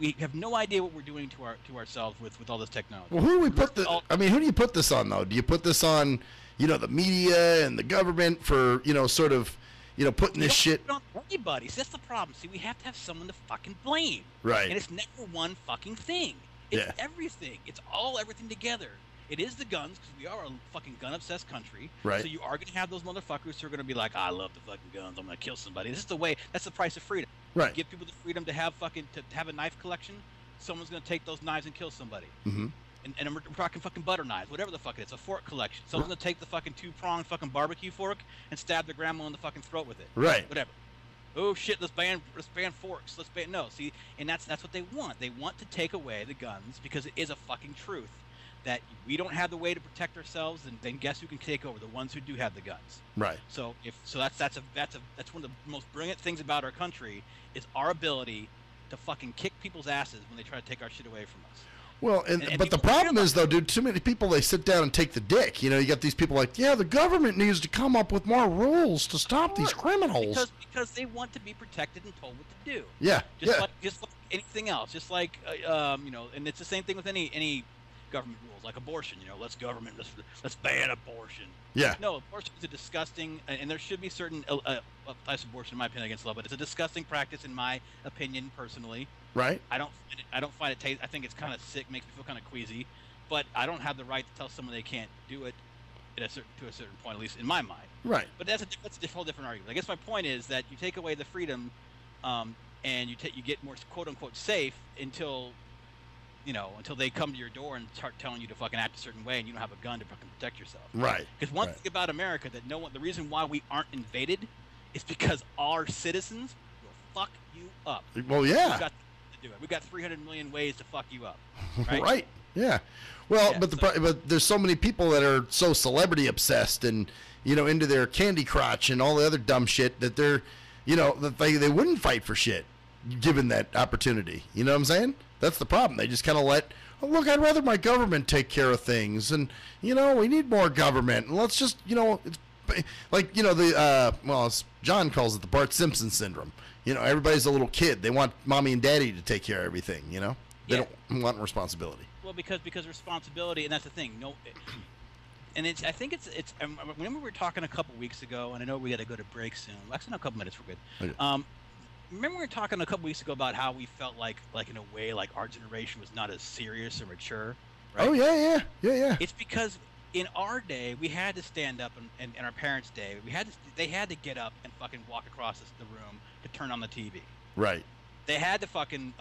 We have no idea what we're doing to ourselves with all this technology. Well, who do we put I mean, who do you put this on though? Do you put this on, you know, the media and the government for, you know, sort of, you know, putting this shit? Put it on anybody. See, that's the problem. See, we have to have someone to fucking blame. Right. And it's never one fucking thing. It's everything. It's all everything together. It is the guns, because we are a fucking gun-obsessed country. Right. So you are going to have those motherfuckers who are going to be like, I love the fucking guns. I'm going to kill somebody. This is the way. That's the price of freedom. Right. You give people the freedom to have to have a knife collection. Someone's going to take those knives and kill somebody. Mm-hmm. And we're talking fucking butter knives, whatever the fuck it is. A fork collection. Someone's going to take the fucking 2-pronged fucking barbecue fork and stab their grandma in the fucking throat with it. Right. Whatever. Oh shit, let's ban forks. No, see, and that's what they want. They want to take away the guns because it is a fucking truth that we don't have the way to protect ourselves, and then guess who can take over? The ones who do have the guns. Right. So that's one of the most brilliant things about our country is our ability to fucking kick people's asses when they try to take our shit away from us. Well, but the problem is though, dude, too many people, they sit down and take the dick. You know, you got these people like, yeah, the government needs to come up with more rules to stop these criminals. Because they want to be protected and told what to do. Yeah. Just like anything else. Just like you know, and it's the same thing with any government rules, like abortion. You know, let's ban abortion. Yeah. No, abortion is a disgusting, and there should be certain types of abortion, in my opinion, against law, but it's a disgusting practice, in my opinion, personally. Right. I don't find it I think it's kind of sick, makes me feel kind of queasy, but I don't have the right to tell someone they can't do it to a certain point, at least in my mind. Right. But that's a whole different argument. I guess my point is that you take away the freedom and you get more quote unquote safe until they come to your door and start telling you to fucking act a certain way, and you don't have a gun to fucking protect yourself. Right. Because one thing about America that the reason why we aren't invaded is because our citizens will fuck you up. Well, yeah. We've got to do it. We've got 300 million ways to fuck you up. Right. Right. Yeah. Well, but there's so many people that are so celebrity obsessed and into their candy crotch and all the other dumb shit that they're that they wouldn't fight for shit given that opportunity. You know what I'm saying? That's the problem. They just kind of look, I'd rather my government take care of things, and we need more government, and let's just it's like as John calls it, the Bart Simpson syndrome. Everybody's a little kid. They want mommy and daddy to take care of everything. They don't want responsibility. Well, because responsibility, and that's the thing. And I think it's. Remember we were talking a couple weeks ago, and I know we got to go to break soon. Actually, no, a couple minutes, we're good. Okay. Remember we were talking a couple weeks ago about how we felt like in a way, like our generation was not as serious or mature. Right? Oh yeah. It's because in our day we had to stand up, and in our parents' day they had to get up and fucking walk across the room to turn on the TV. Right. They had to fucking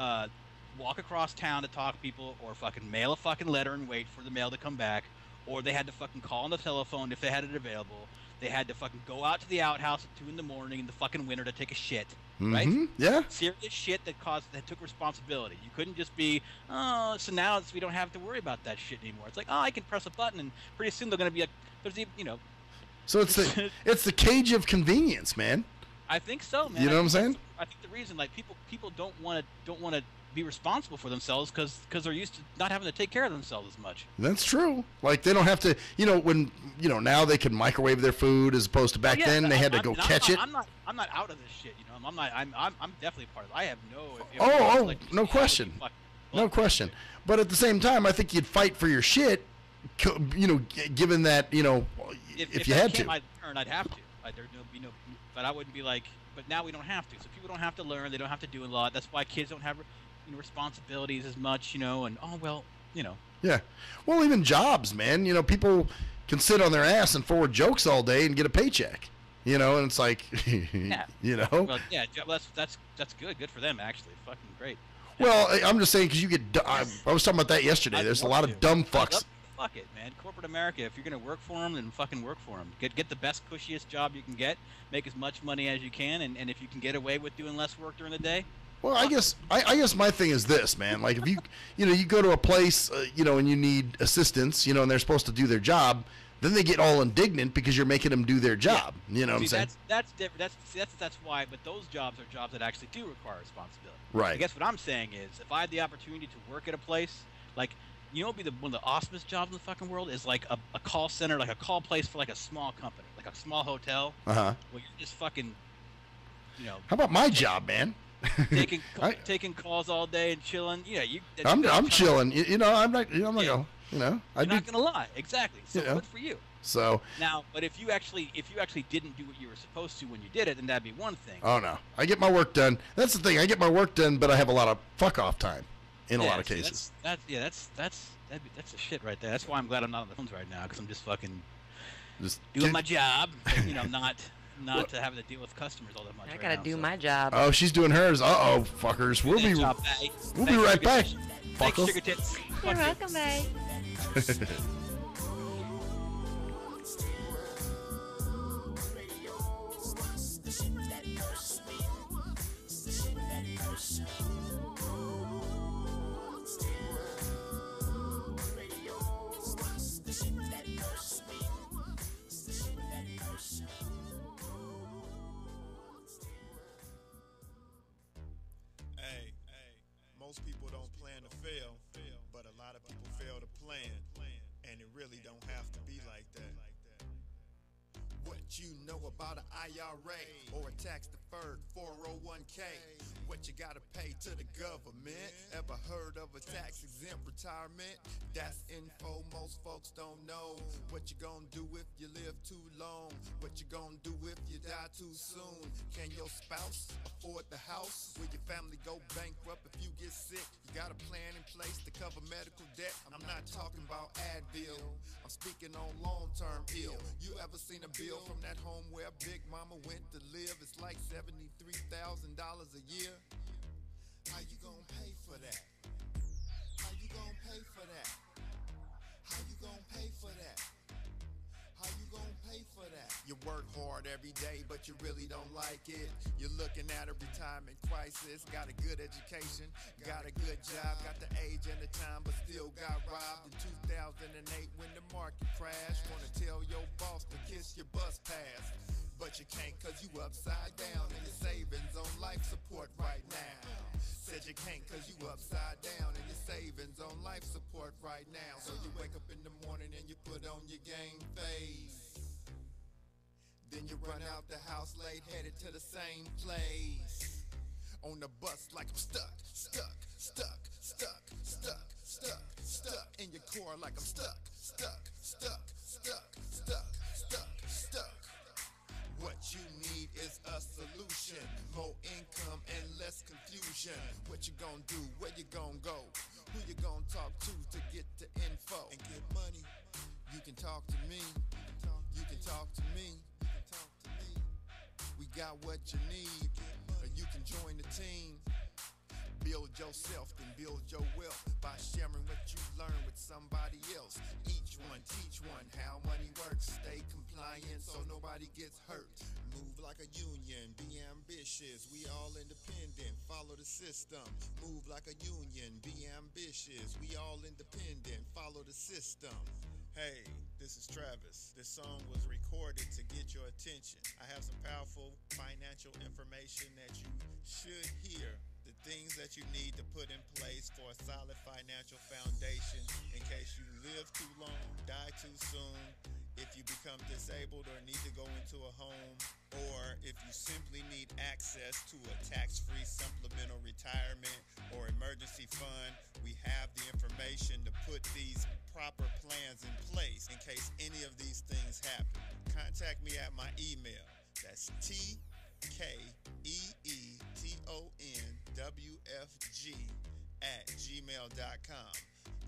walk across town to talk to people, or fucking mail a fucking letter and wait for the mail to come back, or they had to fucking call on the telephone if they had it available. They had to fucking go out to the outhouse at 2 in the morning in the fucking winter to take a shit. Right? Yeah. Serious shit that took responsibility. You couldn't just be, so now we don't have to worry about that shit anymore. It's like, I can press a button and pretty soon they're going to be So it's the cage of convenience, man. I think so, man. You know what I'm saying? I think the reason, like, people don't want to be responsible for themselves because they're used to not having to take care of themselves as much. That's true. Like, they don't have to, when now they can microwave their food as opposed to back then they had to go catch it. I'm not out of this shit. I'm definitely part of it. I have no. No question. No question. But at the same time, I think you'd fight for your shit. Given that if you had to. I'd have to. There'd be no. But I wouldn't be like. But now we don't have to. So people don't have to learn. They don't have to do a lot. That's why kids don't have responsibilities as much. And Yeah. Well, even jobs, man. People can sit on their ass and forward jokes all day and get a paycheck. And it's like, yeah. Well, yeah, that's good. Good for them, actually. Fucking great. Well, I'm just saying because you get. I was talking about that yesterday. There's a lot of dumb fucks. Fuck it, man. Corporate America. If you're gonna work for them, then fucking work for them. Get the best, cushiest job you can get. Make as much money as you can, and if you can get away with doing less work during the day. Well, I guess my thing is this, man. Like if you go to a place, and you need assistance, and they're supposed to do their job. Then they get all indignant because you're making them do their job. Yeah. You know what I'm saying? That's different. That's why. But those jobs are jobs that actually do require responsibility. Right. I guess what I'm saying is, if I had the opportunity to work at a place, like, it'd be one of the awesomest jobs in the fucking world is like a call center, like a call place for like a small company, like a small hotel. Where you're just fucking, How about my job, man? taking calls all day and chilling. Yeah, I'm chilling. I'm not. I'm not going. You're not gonna lie, exactly. So good for you. So now, but if you actually didn't do what you were supposed to when you did it, then that'd be one thing. Oh no, I get my work done. That's the thing. I get my work done, but I have a lot of fuck off time in a lot of cases. That's the shit right there. That's why I'm glad I'm not on the phones right now, because I'm just fucking doing my job. Not to have to deal with customers all that much. I gotta do my job. Oh, she's doing hers. Fuckers. We'll be right back. Thanks, sugar tits. You're welcome, babe. Most people don't plan to fail, but a lot of people fail to plan, and it really don't have to be like that. What you know about an IRA or a tax-deferred 401k? What you gotta pay to the government? Ever heard of a tax-exempt retirement? That's info most folks don't know. What you gonna do if you live too long? What you gonna do if you die too soon? Can your spouse afford the house? Will your family go bankrupt if you get sick? You got a plan in place to cover medical debt? I'm not talking about Advil. I'm speaking on long-term ill. You ever seen a bill from from that home where Big Mama went to live. It's like $73,000 a year. How you gonna pay for that? How you gonna pay for that? How you gonna pay for that? How you gonna pay for that? You work hard every day, but you really don't like it. You're looking at a retirement crisis. Got a good education, got a good job, got the age and the time, but still got robbed in 2008 when the market crashed. Wanna tell your boss to kiss your bus pass, but you can't cause you upside down and your savings on life support right now. Said you can't cause you upside down and your savings on life support right now. So you wake up in the morning and you put on your game face. Then you run out the house late, headed to the same place. On the bus like I'm stuck. In your car like I'm stuck. What you need is a solution, more income and less confusion. What you gonna do, where you gonna go, who you gonna talk to get the info and get money. You can talk to me, you can talk to me. We got what you need, or you can join the team. Build yourself and build your wealth by sharing what you learn with somebody else. Each one, teach one how money works. Stay compliant so nobody gets hurt. Move like a union, be ambitious. We all independent, follow the system. Move like a union, be ambitious. We all independent, follow the system. Hey, this is Travis. This song was recorded to get your attention. I have some powerful financial information that you should hear. The things that you need to put in place for a solid financial foundation in case you live too long, die too soon, if you become disabled or need to go into a home, or if you simply need access to a tax-free supplemental retirement or emergency fund. We have the information to put these proper plans in place in case any of these things happen. Contact me at my email. That's TKEETONWFG@gmail.com.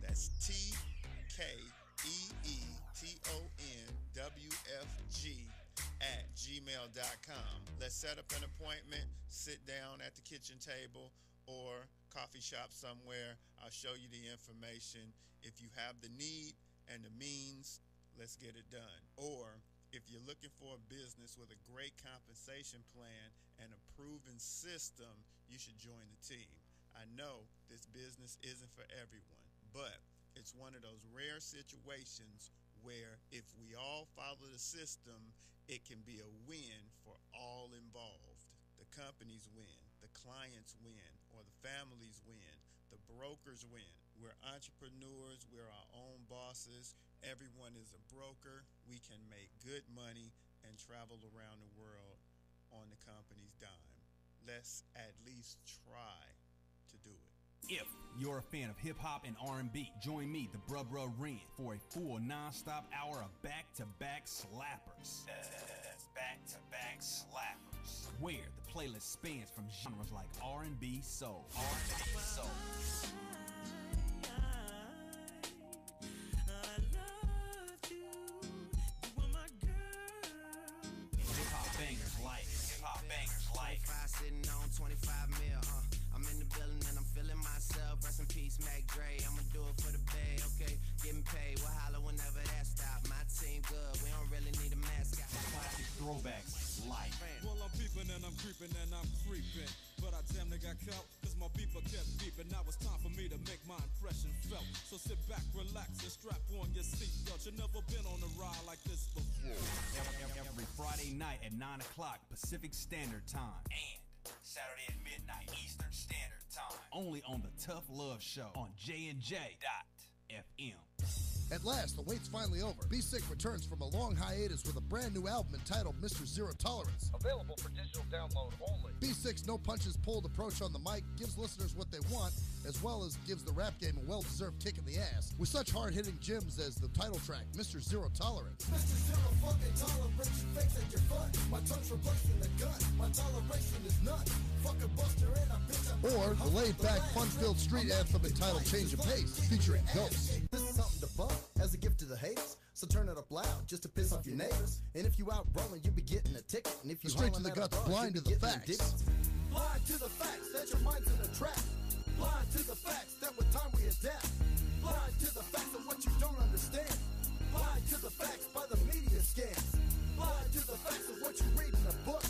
That's TKEETONWFG@gmail.com. Let's set up an appointment, sit down at the kitchen table or coffee shop somewhere. I'll show you the information. If you have the need and the means, let's get it done. Or if you're looking for a business with a great compensation plan and a proven system, you should join the team. I know this business isn't for everyone, but it's one of those rare situations where if we all follow the system, it can be a win for all involved. The companies win, the clients win, or the families win, the brokers win. We're entrepreneurs, we're our own bosses. Everyone is a broker. We can make good money and travel around the world on the company's dime. Let's at least try to do it. If you're a fan of hip-hop and R&B, join me, the Bruh Ren, for a full non-stop hour of back-to-back slappers. Back-to-back slappers. Where the playlist spans from genres like R&B, soul. Hip-hop bangers like 25 sitting on 25 mil, I'm in the building and I'm feeling myself. Rest in peace, Mac Dre. I'ma do it for the bay, okay? Getting paid, we'll holler whenever that stop. My team good, we don't really need a mascot. Classic throwbacks like. Well, I'm peeping and I'm creeping and I'm creeping, but I damn near got caught cause my beeper kept beeping. Now it's time for me to make my impression felt. So sit back, relax, and strap on your seatbelt. You've never been on a ride like this before. Every Friday night at 9 o'clock Pacific Standard Time. And Saturday at midnight Eastern Standard Time. Only on the Tough Love Show on JNJ.FM. At last, the wait's finally over. Be Sick returns from a long hiatus with a brand new album entitled Mr. Zero Tolerance. Available for digital download only. Be Sick's no punches pulled approach on the mic gives listeners what they want, as well as gives the rap game a well-deserved kick in the ass, with such hard-hitting gems as the title track, Mr. Zero Tolerance. Mr. Zero fucking tolerance, you fakes at your butt. My tongue's replacing the gun. My toleration is none. Fucking buster and a bitch. Or the laid-back, fun-filled street anthem entitled Change of Pace, featuring Ghost. This is something to bump as a gift to the haters. So turn it up loud just to piss off your neighbors. And if you out rolling, you be getting a ticket. And if you Straight to the hollering at guts, a dog, blind you to be the getting facts. digits. Blind to the facts that your mind's in a trap. Blind to the facts that with time we adapt. Blind to the facts of what you don't understand. Blind to the facts by the media scams. Blind to the facts of what you read in a book.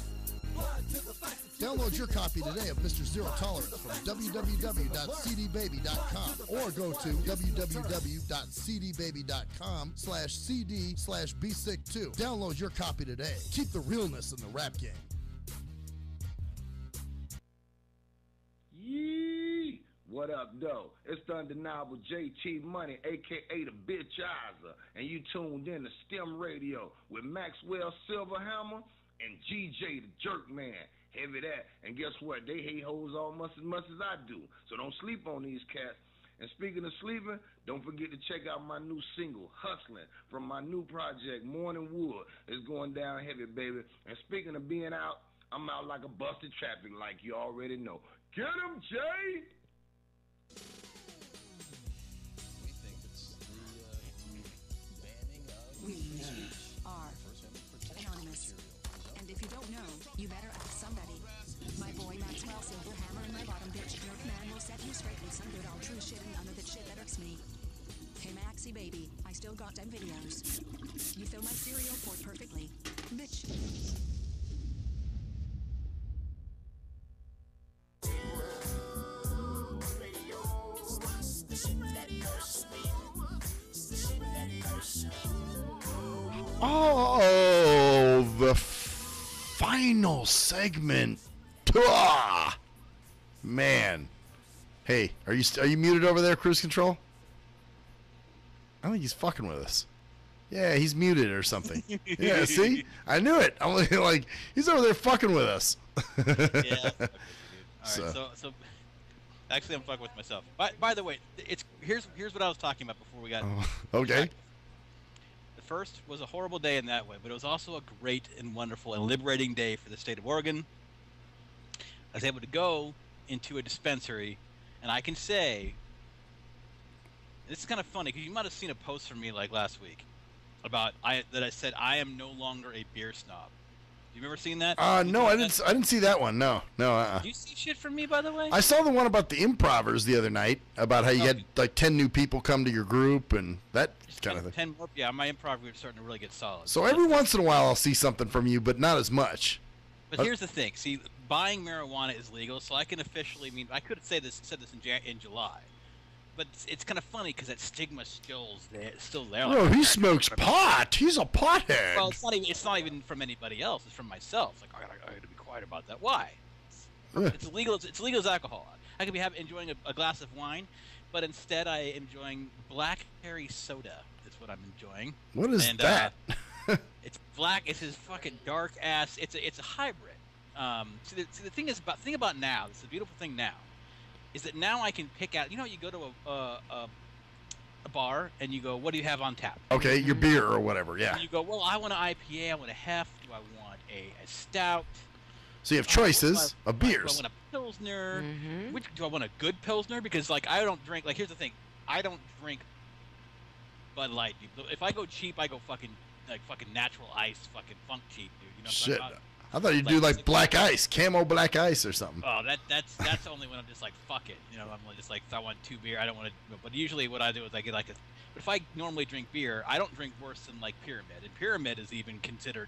Blind to the facts of Download your copy today of Mr. Zero Tolerance from www.cdbaby.com or go to www.cdbaby.com/cd/bsick2. Download your copy today. Keep the realness in the rap game. Yee! What up, though? It's the undeniable JT Money, a.k.a. the Bitchizer, and you tuned in to Stim Radio with Maxwell Silverhammer and GJ the Jerkman. Heavy that. And guess what? They hate hoes almost as much as I do. So don't sleep on these cats. And speaking of sleeping, don't forget to check out my new single, Hustling, from my new project, Morning Wood. It's going down heavy, baby. And speaking of being out, I'm out like a busted traffic light, you already know. Get him, Jay! We think it's the banning of We are anonymous. And if you don't know, you better ask somebody. My boy Maxwell Silverhammer and my bottom bitch Jerk Man will set you straight with some good old true shit and none of the shit that irks me. Hey Maxie baby, I still got them videos. You fill my cereal port perfectly. Bitch. Oh, the final segment. Ah, man. Hey, are you muted over there, Cruise Control? I think he's fucking with us. Yeah, he's muted or something. Yeah, see? I knew it. I'm like, he's over there fucking with us. Yeah. All right, so actually, I'm fucking with myself. By the way, here's what I was talking about before we got. Okay. The first was a horrible day in that way, but it was also a great and wonderful and liberating day for the state of Oregon. I was able to go into a dispensary, and I can say, this is kind of funny because you might have seen a post from me like last week about that I said I am no longer a beer snob. You ever seen that? No, I didn't see that one. No. Did you see shit from me, by the way? I saw the one about the improvers the other night about how you had like 10 new people come to your group and that kind of thing. 10 more. Yeah, my improv group is starting to really get solid. So every once in a while I'll see something from you, but not as much. But here's the thing. See, buying marijuana is legal, so I can officially I could said this in July. But it's kind of funny because that stigma still there. Oh, he smokes pot. He's a pothead. Well, it's not even from anybody else. It's from myself. It's like I got to be quiet about that. Why? It's legal. It's legal as alcohol. I could be enjoying a glass of wine, but instead I am enjoying blackberry soda. Is what I'm enjoying. What is that? It's black. It's this fucking dark ass. It's a hybrid. See the thing about now. This is the beautiful thing now. Is that now I can pick out? You know, you go to a bar and you go, "What do you have on tap?" Okay, your beer or whatever. Yeah. And you go, "Well, I want an IPA. I want a hef. Do I want a stout?" So you have choices of beers. Do I want a pilsner? Which do I want a good pilsner? Because I don't drink. Here's the thing, I don't drink Bud Light. If I go cheap, I go fucking natural ice, fucking funk cheap, dude. You know what I'm talking about? I thought you'd do black ice, camo black ice or something. Oh, that's only when I'm just like, fuck it. You know, I'm just like, if I want 2 beer, I don't want to. But usually what I do is I get but if I normally drink beer, I don't drink worse than Pyramid. And Pyramid is even considered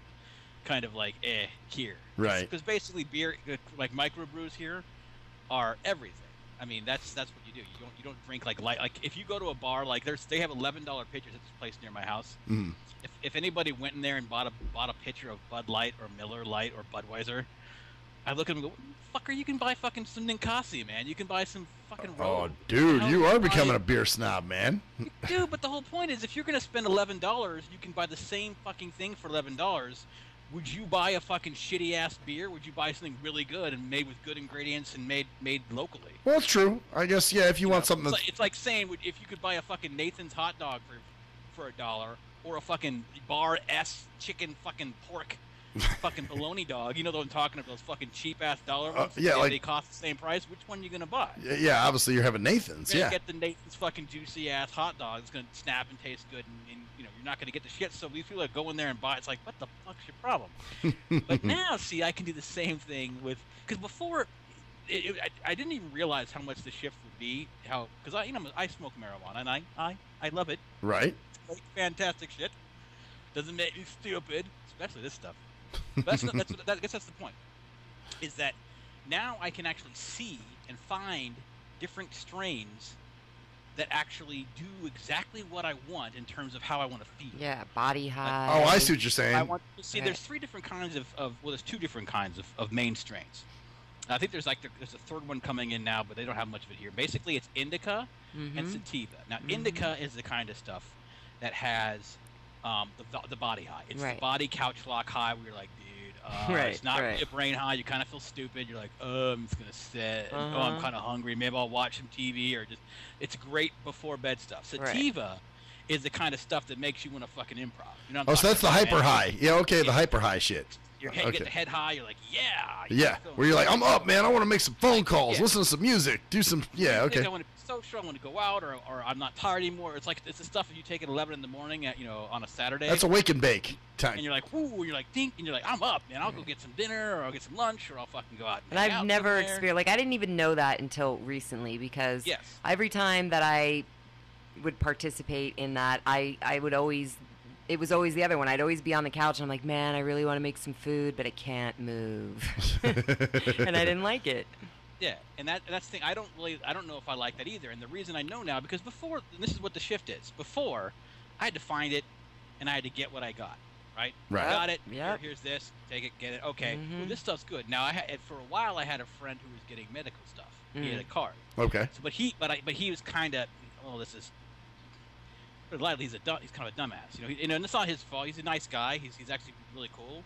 kind of here. Right. Because basically beer, like microbrews here, are everything. I mean, that's what you do. You don't drink light. If you go to a bar, they have $11 pitchers at this place near my house. Mm. If anybody went in there and bought a pitcher of Bud Light or Miller Light or Budweiser, I look at them and go, "Fucker, you can buy fucking some Ninkasi, man. You can buy some fucking." Oh, dude, you are becoming a beer snob, man. Dude, but the whole point is, if you're gonna spend $11, you can buy the same fucking thing for $11. Would you buy a fucking shitty ass beer? Would you buy something really good and made with good ingredients and made locally? Well, it's true. I guess if you want something. It's like saying if you could buy a fucking Nathan's hot dog for $1. Or a fucking bar S chicken fucking pork fucking bologna dog. You know what I'm talking about, those fucking cheap ass dollar ones? They cost the same price. Which one are you gonna buy? Yeah, obviously you're having Nathan's. You're gonna get the Nathan's fucking juicy ass hot dog. It's gonna snap and taste good, and You're not going to get the shit. So if you like go in there and buy, it's like, what the fuck's your problem? But now, see, I can do the same thing with, because before, I didn't even realize how much the shift would be. Because I smoke marijuana and I love it. Right. It's like fantastic shit. Doesn't make me stupid, especially this stuff. But I guess that's the point. Is that now I can actually see and find different strains that actually do exactly what I want in terms of how I want to feel. Yeah, body high. Oh, I see what you're saying. I want to see. There's three different kinds there's two different kinds of main strains. I think there's a third one coming in now, but they don't have much of it here. Basically, it's indica and sativa. Now, indica is the kind of stuff that has the body high. It's the body couch lock high where you're like, dude, it's not really a brain high. You kind of feel stupid. You're like, I'm just going to sit. Oh, I'm kind of hungry. Maybe I'll watch some TV or just, it's great before bed stuff. Sativa is the kind of stuff that makes you want to fucking improv. You know what I'm so that's the about, hyper man? high. Yeah, okay, the hyper high shit. You get the head high. You're like, yeah. Where you're like, I'm up, man. I want to make some phone calls, listen to some music, do some, okay. I want to be social. I want to go out, or I'm not tired anymore. It's like it's the stuff that you take at 11 in the morning on a Saturday. That's a wake and bake time. And you're like, woo, and you're like, dink, and you're like, I'm up, man. I'll go get some dinner, or I'll get some lunch, or I'll fucking go out. And I've never experienced, like, I didn't even know that until recently, because every time that I would participate in that, I would always. It was always the other one. I'd always be on the couch, and I'm like, man, I really want to make some food, but I can't move. And I didn't like it. Yeah, and that's the thing. I don't know if I like that either. And the reason I know now, because before, and this is what the shift is. Before, I had to find it, and I had to get what I got. Right. Right. I got it. Yep. Here's this. Take it. Get it. Okay. Well, this stuff's good. Now, for a while, I had a friend who was getting medical stuff. He had a card. Okay. So, but he was kind of, this is. He's kind of a dumbass, and it's not his fault. He's a nice guy. He's actually really cool,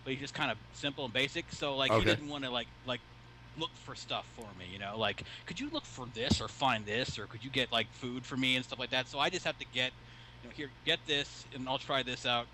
but he's just kind of simple and basic. So he didn't want to like look for stuff for me, like could you look for this or find this or could you get like food for me and stuff like that. So I just have to get, here, get this and I'll try this out.